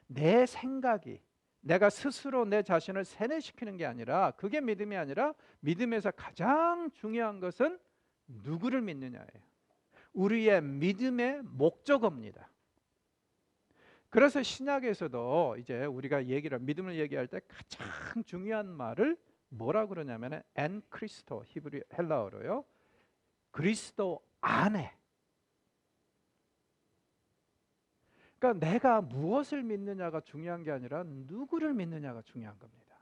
Speaker 1: 내 생각이 내가 스스로 내 자신을 세뇌시키는 게 아니라 그게 믿음이 아니라 믿음에서 가장 중요한 것은 누구를 믿느냐예요. 우리의 믿음의 목적어입니다. 그래서 신약에서도 이제 우리가 믿음을 얘기할 때 가장 중요한 말을 뭐라 그러냐면 엔 크리스토 히브리 헬라어로요. 그리스도 안에. 그러니까 내가 무엇을 믿느냐가 중요한 게 아니라 누구를 믿느냐가 중요한 겁니다.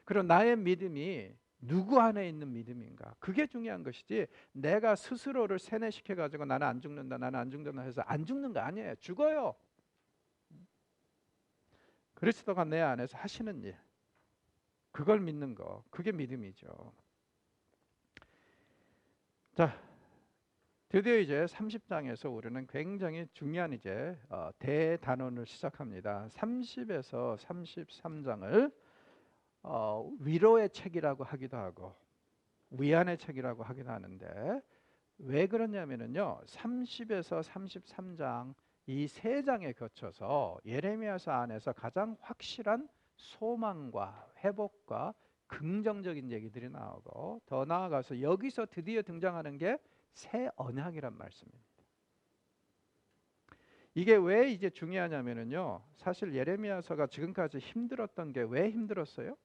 Speaker 1: 그리고 나의 믿음이 누구 안에 있는 믿음인가? 그게 중요한 것이지 내가 스스로를 세뇌시켜 가지고 나는 안 죽는다, 나는 안 죽는다 해서 안 죽는 거 아니에요. 죽어요. 그리스도가 내 안에서 하시는 일, 그걸 믿는 거, 그게 믿음이죠. 자, 드디어 이제 30장에서 우리는 굉장히 중요한 이제 대단원을 시작합니다. 30에서 33장을 위로의 책이라고 하기도 하고 위안의 책이라고 하기도 하는데 왜 그러냐면요. 30에서 33장 이 세 장에 거쳐서 예레미야서 안에서 가장 확실한 소망과 회복과 긍정적인 얘기들이 나오고, 더 나아가서 여기서 드디어 등장하는 게 새 언약이란 말씀입니다. 이게 왜 이제 중요하냐면요, 사실 예레미야서가 지금까지 힘들었던 게 왜 힘들었어요?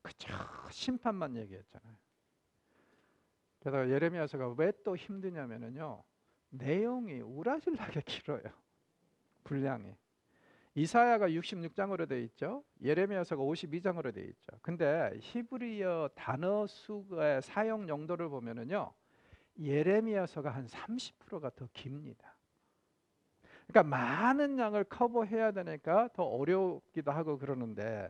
Speaker 1: 그쵸, 심판만 얘기했잖아요. 게다가 예레미야서가 왜 또 힘드냐면요, 내용이 우라질나게 길어요. 분량이. 이사야가 66장으로 되어 있죠. 예레미야서가 52장으로 되어 있죠. 근데 히브리어 단어 수의 사용 용도를 보면은요, 예레미야서가 한 30%가 더 깁니다. 그러니까 많은 양을 커버해야 되니까 더 어렵기도 하고 그러는데,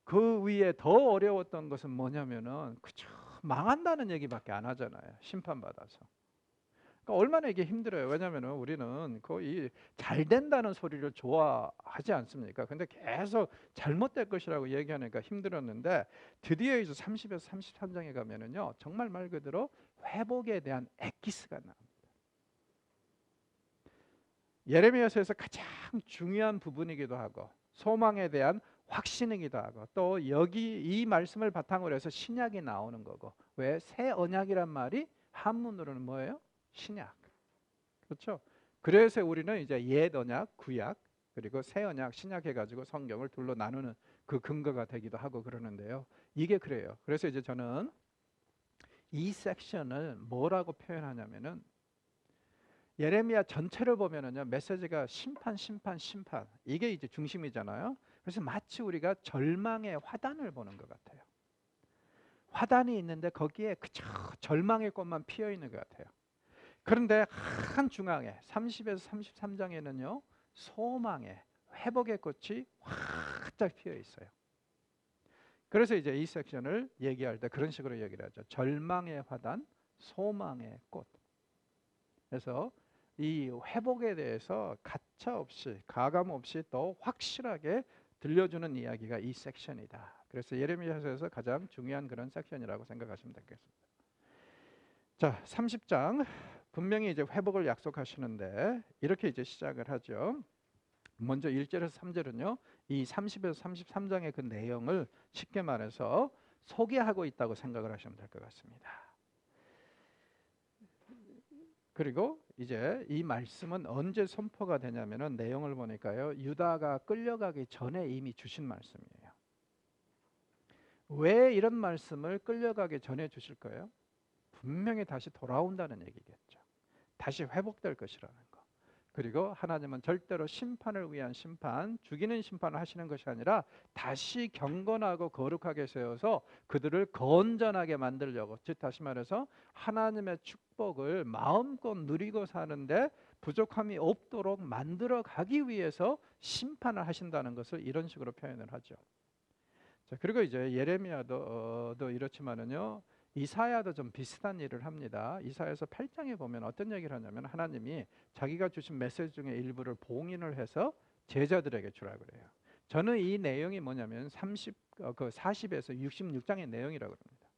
Speaker 1: 그 위에 더 어려웠던 것은 뭐냐면은 그쵸, 망한다는 얘기밖에 안 하잖아요. 심판받아서. 그러니까 얼마나 이게 힘들어요. 왜냐면은 우리는 거의 잘 된다는 소리를 좋아하지 않습니까? 근데 계속 잘못될 것이라고 얘기하니까 힘들었는데, 드디어 이제 30에서 33장에 가면은요, 정말 말 그대로 회복에 대한 엑기스가 나옵니다. 예레미야서에서 가장 중요한 부분이기도 하고, 소망에 대한 확신이기도 하고, 또 여기 이 말씀을 바탕으로 해서 신약이 나오는 거고. 왜? 새 언약이란 말이 한문으로는 뭐예요? 신약. 그렇죠? 그래서 우리는 이제 옛 언약, 구약, 그리고 새 언약, 신약 해가지고 성경을 둘로 나누는 그 근거가 되기도 하고 그러는데요. 이게 그래요. 그래서 이제 저는 이 섹션을 뭐라고 표현하냐면은, 예레미야 전체를 보면은요, 메시지가 심판, 심판, 심판, 이게 이제 중심이잖아요. 그래서 마치 우리가 절망의 화단을 보는 것 같아요. 화단이 있는데 거기에 그저 절망의 꽃만 피어 있는 것 같아요. 그런데 한 중앙에 30에서 33장에는요, 소망의 회복의 꽃이 활짝 피어 있어요. 그래서 이제 이 섹션을 얘기할 때 그런 식으로 얘기를 하죠. 절망의 화단, 소망의 꽃. 그래서 이 회복에 대해서 가차 없이, 가감 없이 더 확실하게 들려주는 이야기가 이 섹션이다. 그래서 예레미야서에서 가장 중요한 그런 섹션이라고 생각하시면 되겠습니다. 자, 30장 분명히 이제 회복을 약속하시는데 이렇게 이제 시작을 하죠. 먼저 1절에서 3절은요, 이 30에서 33장의 그 내용을 쉽게 말해서 소개하고 있다고 생각을 하시면 될 것 같습니다. 그리고 이제 이 말씀은 언제 선포가 되냐면은, 내용을 보니까요, 유다가 끌려가기 전에 이미 주신 말씀이에요. 왜 이런 말씀을 끌려가기 전에 주실 거예요? 분명히 다시 돌아온다는 얘기겠죠. 다시 회복될 것이라는 거. 그리고 하나님은 절대로 심판을 위한 심판, 죽이는 심판을 하시는 것이 아니라 다시 경건하고 거룩하게 세워서 그들을 건전하게 만들려고, 즉 다시 말해서 하나님의 축복을 마음껏 누리고 사는데 부족함이 없도록 만들어 가기 위해서 심판을 하신다는 것을 이런 식으로 표현을 하죠. 자, 그리고 이제 예레미야도 이렇지만은요, 이사야도 좀 비슷한 일을 합니다. 이사야서 8장에 보면 어떤 얘기를 하냐면, 하나님이 자기가 주신 메시지 중에 일부를 봉인을 해서 제자들에게 주라 그래요. 저는 이 내용이 뭐냐면 40에서 66장의 내용이라고 합니다.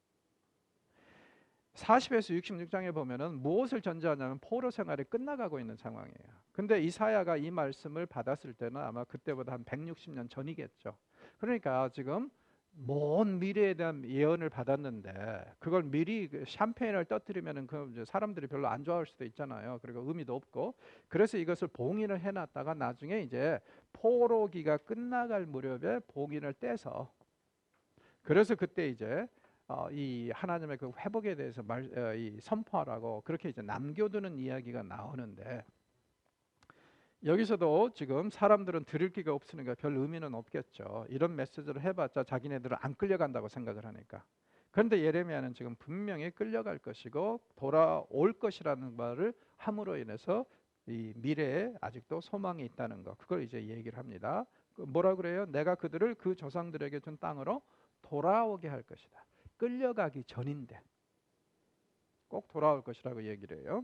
Speaker 1: 40에서 66장에 보면은 무엇을 전제하냐면 포로 생활이 끝나가고 있는 상황이에요. 근데 이사야가 이 말씀을 받았을 때는 아마 그때보다 한 160년 전이겠죠. 그러니까 지금 먼 미래에 대한 예언을 받았는데, 그걸 미리 샴페인을 떠뜨리면은 그 사람들이 별로 안 좋아할 수도 있잖아요. 그리고 의미도 없고. 그래서 이것을 봉인을 해놨다가 나중에 이제 포로기가 끝나갈 무렵에 봉인을 떼서, 그래서 그때 이제 이 하나님의 그 회복에 대해서 이 선포하라고 그렇게 이제 남겨두는 이야기가 나오는데, 여기서도 지금 사람들은 들을 기가 없으니까 별 의미는 없겠죠. 이런 메시지를 해봤자 자기네들은 안 끌려간다고 생각을 하니까. 그런데 예레미야는 지금 분명히 끌려갈 것이고 돌아올 것이라는 말을 함으로 인해서 이 미래에 아직도 소망이 있다는 거, 그걸 이제 얘기를 합니다. 뭐라 그래요? 내가 그들을 그 조상들에게 준 땅으로 돌아오게 할 것이다. 끌려가기 전인데 꼭 돌아올 것이라고 얘기를 해요.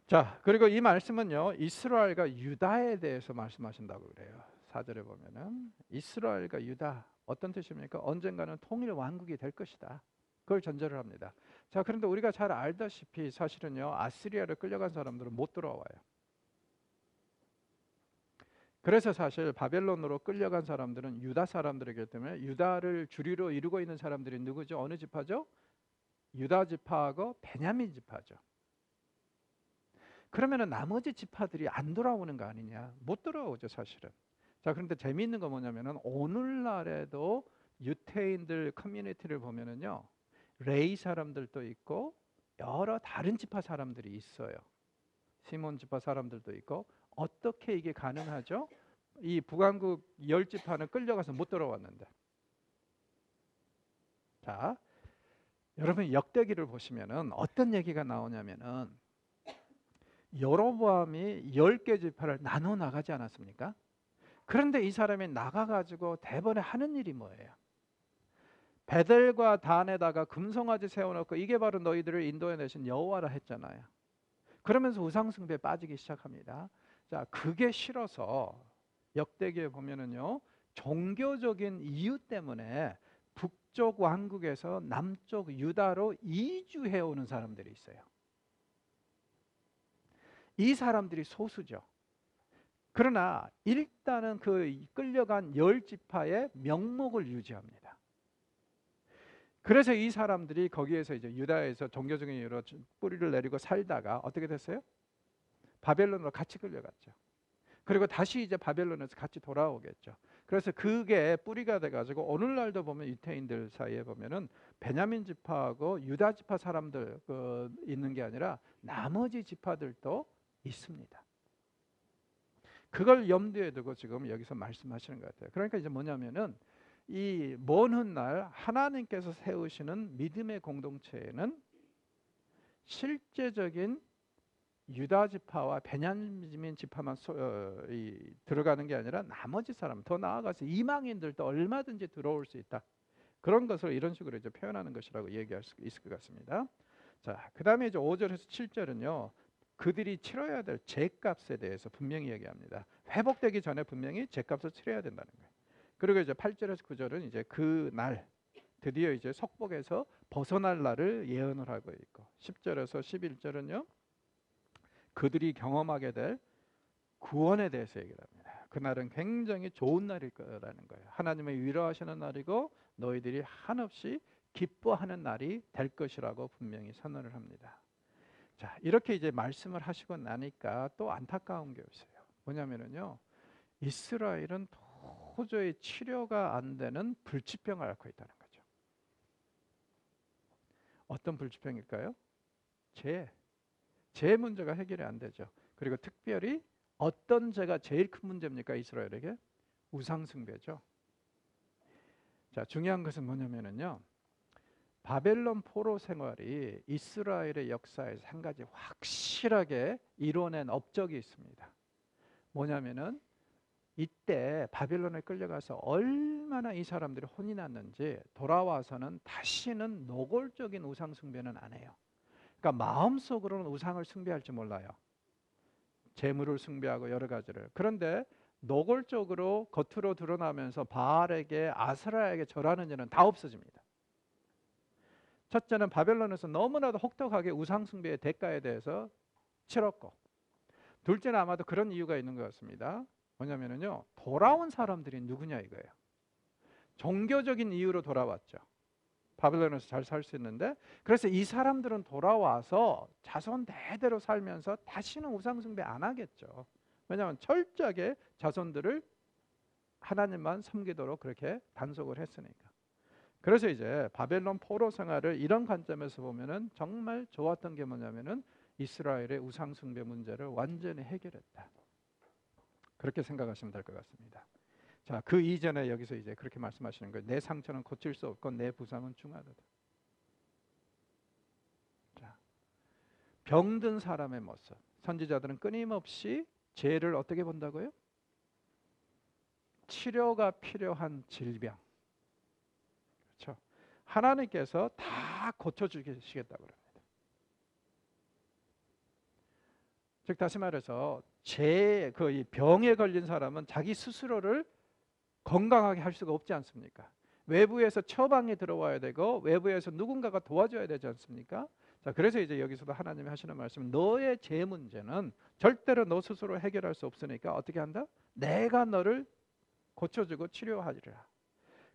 Speaker 1: 자, 그리고 이 말씀은요, 이스라엘과 유다에 대해서 말씀하신다고 그래요. 4절에 보면은 이스라엘과 유다, 어떤 뜻입니까? 언젠가는 통일 왕국이 될 것이다. 그걸 전제를 합니다. 자, 그런데 우리가 잘 알다시피 사실은요, 아시리아를 끌려간 사람들은 못 돌아와요. 그래서 사실 바벨론으로 끌려간 사람들은 유다 사람들이기 때문에 유다를 주류로 이루고 있는 사람들이 누구죠? 어느 지파죠? 유다 지파하고 베냐민 지파죠. 그러면은 나머지 지파들이 안 돌아오는 거 아니냐? 못 돌아오죠, 사실은. 자, 그런데 재미있는 거 뭐냐면은 오늘날에도 유태인들 커뮤니티를 보면은요, 레이 사람들도 있고 여러 다른 지파 사람들이 있어요. 시몬 지파 사람들도 있고. 어떻게 이게 가능하죠? 이 북왕국 10지파는 끌려가서 못 돌아왔는데. 자, 여러분 역대기를 보시면은 어떤 얘기가 나오냐면은 여로보암이 10개 지파를 나눠 나가지 않았습니까? 그런데 이 사람이 나가가지고 대번에 하는 일이 뭐예요? 베델과 단에다가 금송아지 세워놓고 이게 바로 너희들을 인도해 내신 여호와라 했잖아요. 그러면서 우상숭배에 빠지기 시작합니다. 자, 그게 싫어서 역대기에 보면은요, 종교적인 이유 때문에 북쪽 왕국에서 남쪽 유다로 이주해 오는 사람들이 있어요. 이 사람들이 소수죠. 그러나 일단은 그 끌려간 10지파의 명목을 유지합니다. 그래서 이 사람들이 거기에서 이제 유다에서 종교적인 이유로 뿌리를 내리고 살다가 어떻게 됐어요? 바벨론으로 같이 끌려갔죠. 그리고 다시 이제 바벨론에서 같이 돌아오겠죠. 그래서 그게 뿌리가 돼가지고 오늘날도 보면 유태인들 사이에 보면은 베냐민 지파하고 유다 지파 사람들 있는 게 아니라 나머지 지파들도 있습니다. 그걸 염두에 두고 지금 여기서 말씀하시는 것 같아요. 그러니까 이제 뭐냐면은 이 먼 훗날 하나님께서 세우시는 믿음의 공동체에는 실제적인 유다 지파와 베냐민 지파만 들어가는 게 아니라 나머지 사람, 더 나아가서 이방인들도 얼마든지 들어올 수 있다. 그런 것을 이런 식으로 이제 표현하는 것이라고 얘기할 수 있을 것 같습니다. 자, 그다음에 이제 5절에서 7절은요. 그들이 치러야 될 죄값에 대해서 분명히 얘기합니다. 회복되기 전에 분명히 죄값을 치러야 된다는 거예요. 그리고 이제 8절에서 9절은 이제 그 날 드디어 이제 속복에서 벗어날 날을 예언을 하고 있고 10절에서 11절은요. 그들이 경험하게 될 구원에 대해서 얘기를 합니다. 그날은 굉장히 좋은 날일 거라는 거예요. 하나님의 위로하시는 날이고 너희들이 한없이 기뻐하는 날이 될 것이라고 분명히 선언을 합니다. 자, 이렇게 이제 말씀을 하시고 나니까 또 안타까운 게 있어요. 뭐냐면은요. 이스라엘은 도저히 치료가 안 되는 불치병을 앓고 있다는 거죠. 어떤 불치병일까요? 죄 문제가 해결이 안 되죠. 그리고 특별히 어떤 죄가 제일 큰 문제입니까? 이스라엘에게? 우상숭배죠. 자, 중요한 것은 뭐냐면은요. 바벨론 포로 생활이 이스라엘의 역사에서 한 가지 확실하게 이뤄낸 업적이 있습니다. 뭐냐면은 이때 바벨론에 끌려가서 얼마나 이 사람들이 혼이 났는지 돌아와서는 다시는 노골적인 우상 숭배는 안 해요. 그러니까 마음속으로는 우상을 숭배할지 몰라요. 재물을 숭배하고 여러 가지를. 그런데 노골적으로 겉으로 드러나면서 바알에게 아스라에게 절하는 일은 다 없어집니다. 첫째는 바벨론에서 너무나도 혹독하게 우상 숭배의 대가에 대해서 치렀고, 둘째는 아마도 그런 이유가 있는 것 같습니다. 뭐냐면요, 돌아온 사람들이 누구냐 이거예요. 종교적인 이유로 돌아왔죠. 바벨론에서 잘 살 수 있는데, 그래서 이 사람들은 돌아와서 자손 대대로 살면서 다시는 우상 숭배 안 하겠죠. 왜냐하면 철저하게 자손들을 하나님만 섬기도록 그렇게 단속을 했으니까. 그래서 이제 바벨론 포로 생활을 이런 관점에서 보면은 정말 좋았던 게 뭐냐면은 이스라엘의 우상 숭배 문제를 완전히 해결했다. 그렇게 생각하시면 될 것 같습니다. 자, 그 이전에 여기서 이제 그렇게 말씀하시는 거예요. 내 상처는 고칠 수 없고 내 부상은 중하다. 자, 병든 사람의 모습. 선지자들은 끊임없이 죄를 어떻게 본다고요? 치료가 필요한 질병. 그렇죠? 하나님께서 다 고쳐주시겠다고 합니다. 즉 다시 말해서 그 병에 걸린 사람은 자기 스스로를 건강하게 할 수가 없지 않습니까? 외부에서 처방이 들어와야 되고 외부에서 누군가가 도와줘야 되지 않습니까? 자, 그래서 이제 여기서도 하나님이 하시는 말씀, 너의 죄 문제는 절대로 너 스스로 해결할 수 없으니까 어떻게 한다? 내가 너를 고쳐주고 치료하리라.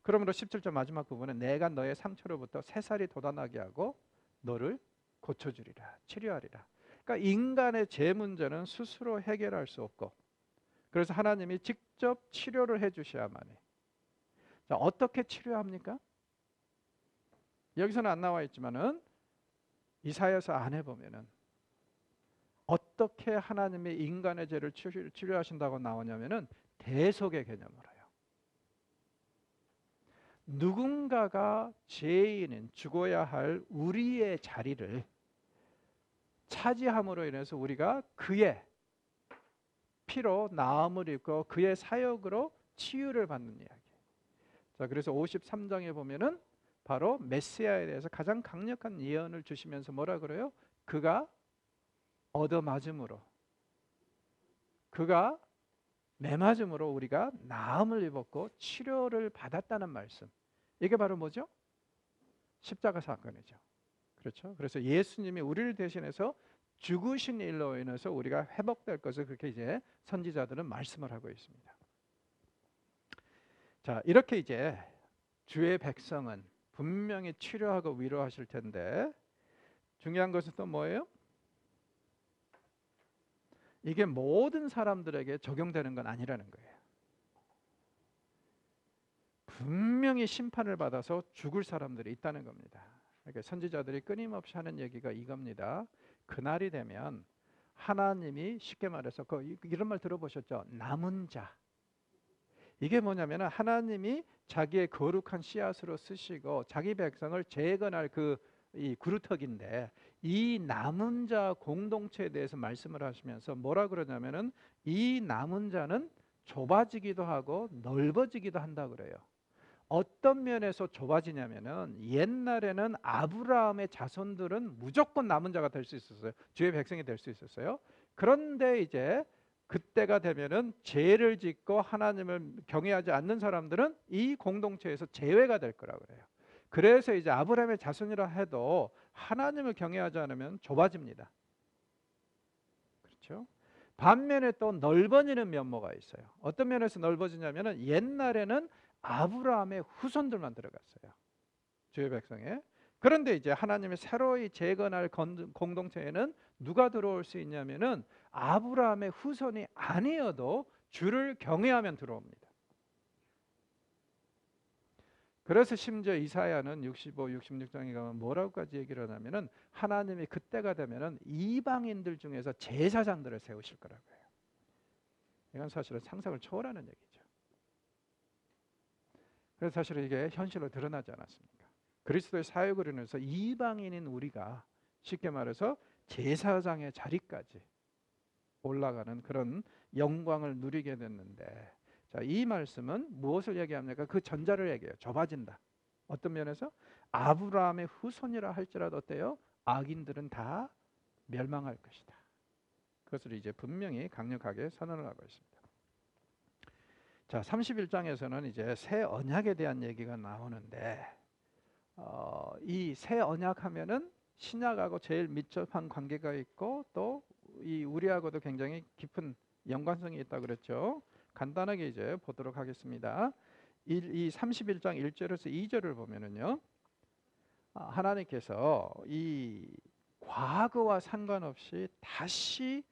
Speaker 1: 그러므로 17절 마지막 부분에 내가 너의 상처로부터 새살이 돋아나게 하고 너를 고쳐주리라, 치료하리라. 그러니까 인간의 죄 문제는 스스로 해결할 수 없고, 그래서 하나님이 직접 치료를 해주셔야만 해. 자, 어떻게 치료합니까? 여기서는 안 나와 있지만은 이사야서 안에 보면은 어떻게 하나님이 인간의 죄를 치료하신다고 나오냐면은 대속의 개념으로요. 누군가가 죄인인 죽어야 할 우리의 자리를 차지함으로 인해서 우리가 그의 피로 나음을 입고 그의 사역으로 치유를 받는 이야기. 자, 그래서 53장에 보면은 바로 메시아에 대해서 가장 강력한 예언을 주시면서 뭐라 그래요? 그가 얻어맞음으로, 그가 매맞음으로 우리가 나음을 입었고 치료를 받았다는 말씀. 이게 바로 뭐죠? 십자가 사건이죠. 그렇죠? 그래서 예수님이 우리를 대신해서 죽으신 일로 인해서 우리가 회복될 것을 그렇게 이제 선지자들은 말씀을 하고 있습니다. 자, 이렇게 이제 주의 백성은 분명히 치료하고 위로하실 텐데 중요한 것은 또 뭐예요? 이게 모든 사람들에게 적용되는 건 아니라는 거예요. 분명히 심판을 받아서 죽을 사람들이 있다는 겁니다. 그러니까 선지자들이 끊임없이 하는 얘기가 이겁니다. 그날이 되면 하나님이 쉽게 말해서 이런 말 들어보셨죠? 남은 자. 이게 뭐냐면 하나님이 자기의 거룩한 씨앗으로 쓰시고 자기 백성을 재건할 이 그루터기인데, 이 남은 자 공동체에 대해서 말씀을 하시면서 뭐라 그러냐면은 이 남은 자는 좁아지기도 하고 넓어지기도 한다 그래요. 어떤 면에서 좁아지냐면은 옛날에는 아브라함의 자손들은 무조건 남은 자가 될 수 있었어요. 주의 백성이 될 수 있었어요. 그런데 이제 그때가 되면은 죄를 짓고 하나님을 경외하지 않는 사람들은 이 공동체에서 제외가 될 거라고 그래요. 그래서 이제 아브라함의 자손이라 해도 하나님을 경외하지 않으면 좁아집니다. 그렇죠? 반면에 또 넓어지는 면모가 있어요. 어떤 면에서 넓어지냐면은 옛날에는 아브라함의 후손들만 들어갔어요. 주의 백성에. 그런데 이제 하나님이 새로이 재건할 공동체에는 누가 들어올 수 있냐면은 아브라함의 후손이 아니어도 주를 경외하면 들어옵니다. 그래서 심지어 이사야는 65, 66장에 가면 뭐라고까지 얘기를 하냐면은 하나님이 그때가 되면은 이방인들 중에서 제사장들을 세우실 거라고 해요. 이건 사실은 상상을 초월하는 얘기죠. 그래서 사실은 이게 현실로 드러나지 않았습니까? 그리스도의 사역을 인해서 이방인인 우리가 쉽게 말해서 제사장의 자리까지 올라가는 그런 영광을 누리게 됐는데, 자, 이 말씀은 무엇을 얘기합니까? 그 전자를 얘기해요. 좁아진다. 어떤 면에서 아브라함의 후손이라 할지라도 어때요? 악인들은 다 멸망할 것이다. 그것을 이제 분명히 강력하게 선언을 하고 있습니다. 자, 31장에서는 이제 새 언약에 대한 얘기가 나오는데 이 새 언약 하면은 신약하고 제일 밀접한 관계가 있고 또 이 우리하고도 굉장히 깊은 연관성이 있다고 그랬죠. 간단하게 이제 보도록 하겠습니다. 이 31장 1절에서 2절을 보면은요. 하나님께서 이 과거와 상관없이 다시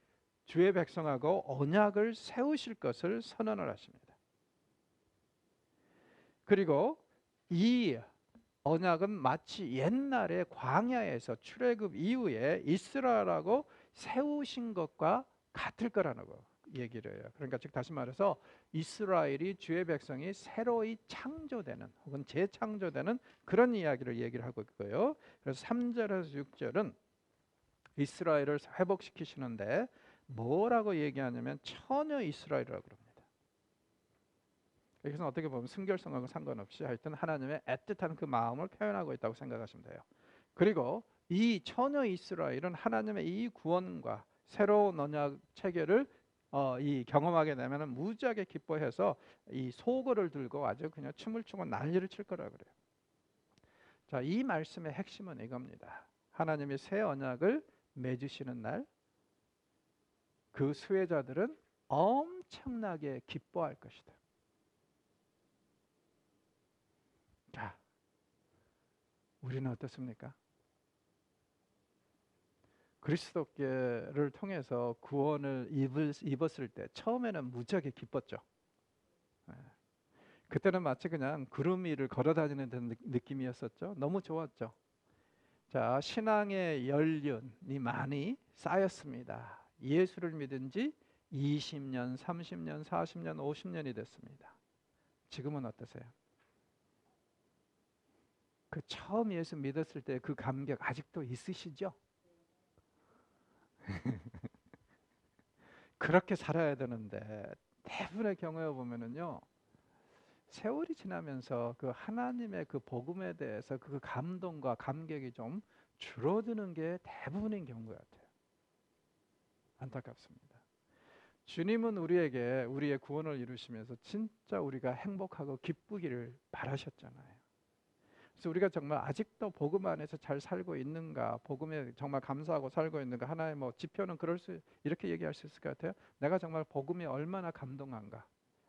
Speaker 1: 주의 백성하고 언약을 세우실 것을 선언을 하십니다. 그리고 이 언약은 마치 옛날에 광야에서 출애굽 이후에 이스라엘하고 세우신 것과 같을 거라고 얘기를 해요. 그러니까 즉 다시 말해서 이스라엘이 주의 백성이 새로이 창조되는 혹은 재창조되는 그런 이야기를 얘기를 하고 있고요. 그래서 3절에서 6절은 이스라엘을 회복시키시는데 뭐라고 얘기하냐면 처녀 이스라엘이라고 그럽니다. 여기서 어떻게 보면 순결성하고 상관없이 하여튼 하나님의 애틋한 그 마음을 표현하고 있다고 생각하시면 돼요. 그리고 이 처녀 이스라엘은 하나님의 이 구원과 새로운 언약 체계를 이 경험하게 되면은 무지하게 기뻐해서 이 소고를 들고 아주 그냥 춤을 추고 난리를 칠 거라 그래요. 자, 이 말씀의 핵심은 이겁니다. 하나님이 새 언약을 맺으시는 날, 그 수혜자들은 엄청나게 기뻐할 것이다. 자, 우리는 어떻습니까? 그리스도께를 통해서 구원을 입었을 때 처음에는 무지하게 기뻤죠. 예. 그때는 마치 그냥 구름 위를 걸어다니는 듯한 느낌이었었죠. 너무 좋았죠. 자, 신앙의 연륜이 많이 쌓였습니다. 예수를 믿은 지 20년, 30년, 40년, 50년이 됐습니다. 지금은 어떠세요? 그 처음 예수 믿었을 때 그 감격 아직도 있으시죠? 그렇게 살아야 되는데 대부분의 경우에 보면은요, 세월이 지나면서 그 하나님의 그 복음에 대해서 그 감동과 감격이 좀 줄어드는 게 대부분인 경우 같아요. 안타깝습니다. 주님은 우리에게 우리의 구원을 이루시면서 진짜 우리가 행복하고 기쁘기를 바라셨잖아요. 그래서 우리가 정말 아직도 복음 안에서 잘 살고 있는가, 복음에 정말 감사하고 살고 있는가, 하나의 뭐 지표는 이렇게 얘기할 수 있을 것 같아요. 내가 정말 복음이 얼마나 감동한가,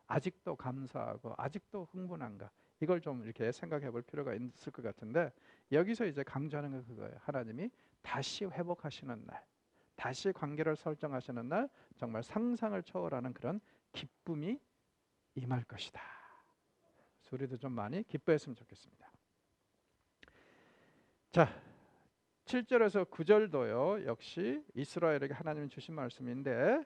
Speaker 1: 아직도 감사하고 아직도 흥분한가, 이걸 좀 이렇게 생각해 볼 필요가 있을 것 같은데, 여기서 이제 강조하는 건 그거예요. 하나님이 다시 회복하시는 날, 다시 관계를 설정하시는 날, 정말 상상을 초월하는 그런 기쁨이 임할 것이다. 그래서 우리도 좀 많이 기뻐했으면 좋겠습니다. 자, 7절에서 9절도요. 역시 이스라엘에게 하나님이 주신 말씀인데,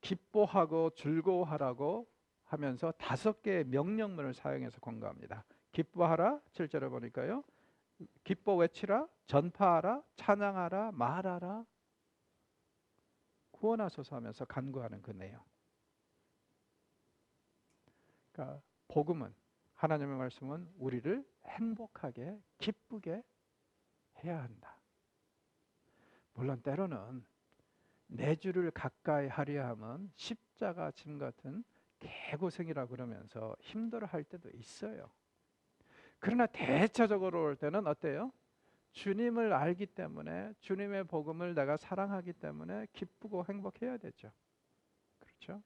Speaker 1: 기뻐하고 즐거워하라고 하면서 5개의 명령문을 사용해서 권고합니다. 기뻐하라, 7절에 보니까요. 기뻐 외치라, 전파하라, 찬양하라, 말하라, 구원하소서 하면서 간구하는 그 내용. 그러니까 복음은, 하나님의 말씀은 우리를 행복하게 기쁘게 해야 한다. 물론 때로는 내 주를 가까이 하려 함은 십자가 짐 같은 개고생이라 그러면서 힘들어할 때도 있어요. 그러나 대체적으로 올 때는 어때요? 주님을 알기 때문에, 주님의 복음을 내가 사랑하기 때문에 기쁘고 행복해야 되죠. 그렇죠?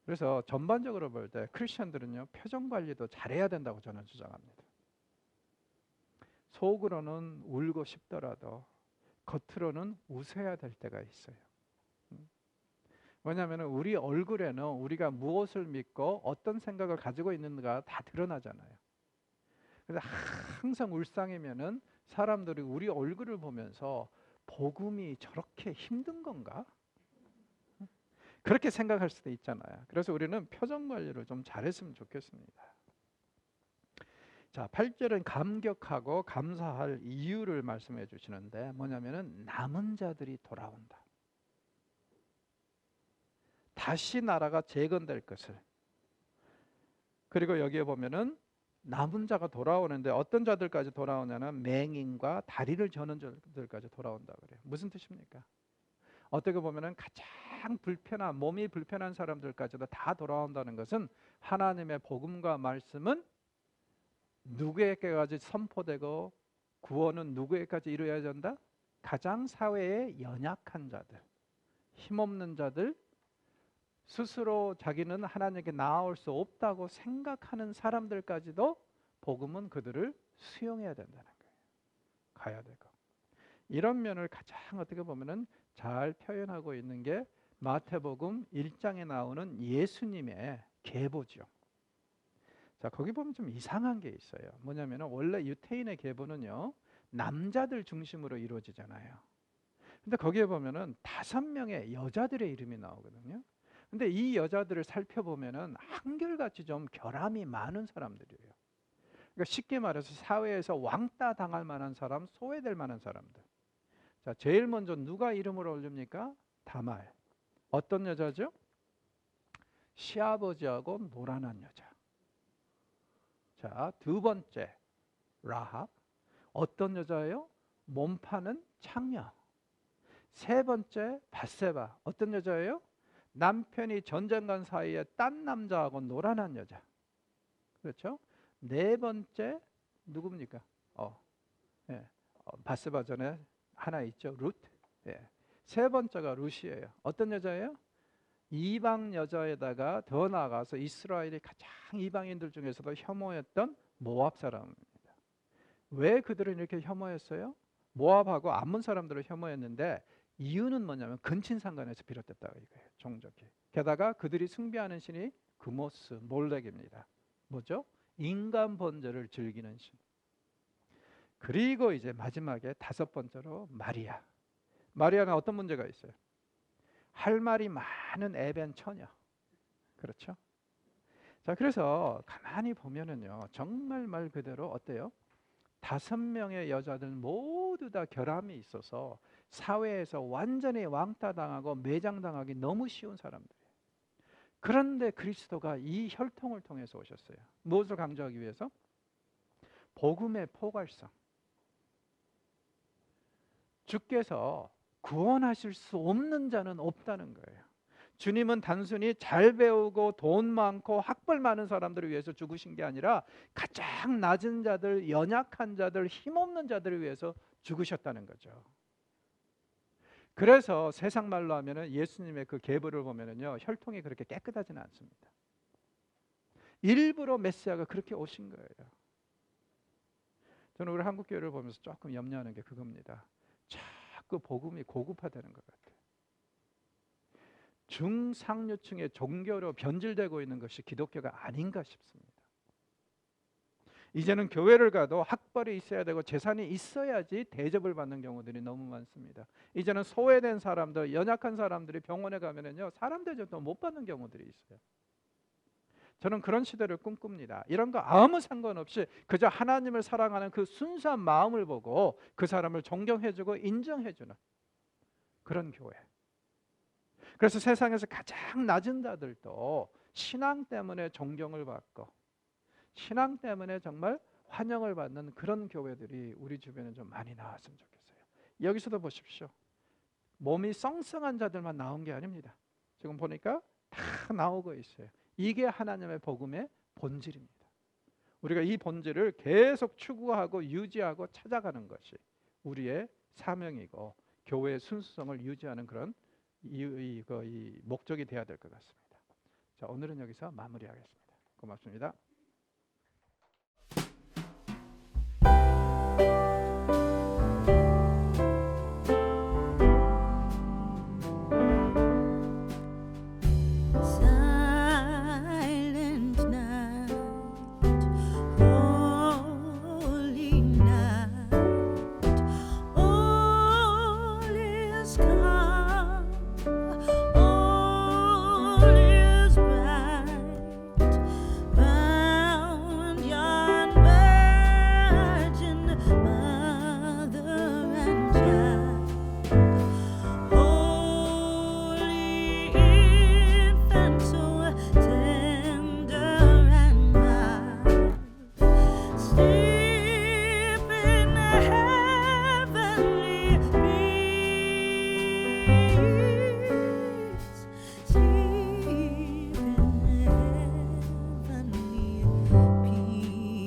Speaker 1: 그래서 전반적으로 볼 때 크리스천들은요, 표정 관리도 잘해야 된다고 저는 주장합니다. 속으로는 울고 싶더라도 겉으로는 웃어야 될 때가 있어요. 왜냐하면 우리 얼굴에는 우리가 무엇을 믿고 어떤 생각을 가지고 있는가 다 드러나잖아요. 그래서 항상 울상이면은 사람들이 우리 얼굴을 보면서 복음이 저렇게 힘든 건가? 그렇게 생각할 수도 있잖아요. 그래서 우리는 표정 관리를 좀 잘했으면 좋겠습니다. 자, 8절은 감격하고 감사할 이유를 말씀해 주시는데, 뭐냐면은 남은 자들이 돌아온다. 다시 나라가 재건될 것을. 그리고 여기에 보면은 남은 자가 돌아오는데 어떤 자들까지 돌아오냐면 맹인과 다리를 저는 자들까지 돌아온다 그래요. 무슨 뜻입니까? 어떻게 보면은 가장 불편한, 몸이 불편한 사람들까지도 다 돌아온다는 것은 하나님의 복음과 말씀은 누구에게까지 선포되고 구원은 누구에게까지 이루어야 된다? 가장 사회에 연약한 자들, 힘없는 자들, 스스로 자기는 하나님께 나아올 수 없다고 생각하는 사람들까지도 복음은 그들을 수용해야 된다는 거예요. 가야 되고. 이런 면을 가장 어떻게 보면은 잘 표현하고 있는 게 마태복음 1장에 나오는 예수님의 계보죠. 자, 거기 보면 좀 이상한 게 있어요. 뭐냐면은 원래 유태인의 계보는요, 남자들 중심으로 이루어지잖아요. 근데 거기에 보면은 5명의 여자들의 이름이 나오거든요. 근데 이 여자들을 살펴보면은 한결같이 좀 결함이 많은 사람들이에요. 그러니까 쉽게 말해서 사회에서 왕따 당할 만한 사람, 소외될 만한 사람들. 자, 제일 먼저 누가 이름을 올립니까? 다말. 어떤 여자죠? 시아버지하고 노란한 여자. 자, 두 번째 라합. 어떤 여자예요? 몸 파는 창녀. 세 번째 바세바. 어떤 여자예요? 남편이 전쟁 간 사이에 딴 남자하고 놀아난 여자. 그렇죠? 네 번째 누굽니까? 예. 바스바 전에 하나 있죠. 룻. 예. 세 번째가 룻이에요. 어떤 여자예요? 이방 여자에다가 더 나아가서 이스라엘이 가장 이방인들 중에서도 혐오했던 모압 사람입니다. 왜 그들은 이렇게 혐오했어요? 모압하고 암몬 사람들을 혐오했는데 이유는 뭐냐면 근친상간에서 비롯됐다 이거예요. 종족이. 게다가 그들이 숭배하는 신이 그모스, 몰렉입니다. 뭐죠? 인간 번제를 즐기는 신. 그리고 이제 마지막에 다섯 번째로 마리아. 마리아는 어떤 문제가 있어요? 할 말이 많은 에벤 처녀. 그렇죠? 자, 그래서 가만히 보면은요, 정말 말 그대로 어때요? 5명의 여자들 모두 다 결함이 있어서 사회에서 완전히 왕따당하고 매장당하기 너무 쉬운 사람들이에요. 그런데 그리스도가 이 혈통을 통해서 오셨어요. 무엇을 강조하기 위해서? 복음의 포괄성. 주께서 구원하실 수 없는 자는 없다는 거예요. 주님은 단순히 잘 배우고 돈 많고 학벌 많은 사람들을 위해서 죽으신 게 아니라 가장 낮은 자들, 연약한 자들, 힘없는 자들을 위해서 죽으셨다는 거죠. 그래서 세상 말로 하면은 예수님의 그 계보를 보면은요, 혈통이 그렇게 깨끗하지는 않습니다. 일부러 메시아가 그렇게 오신 거예요. 저는 우리 한국 교회를 보면서 조금 염려하는 게 그겁니다. 자꾸 복음이 고급화되는 것 같아요. 중상류층의 종교로 변질되고 있는 것이 기독교가 아닌가 싶습니다. 이제는 교회를 가도 학벌이 있어야 되고 재산이 있어야지 대접을 받는 경우들이 너무 많습니다. 이제는 소외된 사람들, 연약한 사람들이 병원에 가면은요, 사람 대접도 못 받는 경우들이 있어요. 저는 그런 시대를 꿈꿉니다. 이런 거 아무 상관없이 그저 하나님을 사랑하는 그 순수한 마음을 보고 그 사람을 존경해주고 인정해주는 그런 교회. 그래서 세상에서 가장 낮은 자들도 신앙 때문에 존경을 받고 신앙 때문에 정말 환영을 받는 그런 교회들이 우리 주변에 좀 많이 나왔으면 좋겠어요. 여기서도 보십시오. 몸이 썽썽한 자들만 나온 게 아닙니다. 지금 보니까 다 나오고 있어요. 이게 하나님의 복음의 본질입니다. 우리가 이 본질을 계속 추구하고 유지하고 찾아가는 것이 우리의 사명이고 교회의 순수성을 유지하는 그런 이 목적이 되어야 될 것 같습니다. 자, 오늘은 여기서 마무리하겠습니다. 고맙습니다.
Speaker 2: Stay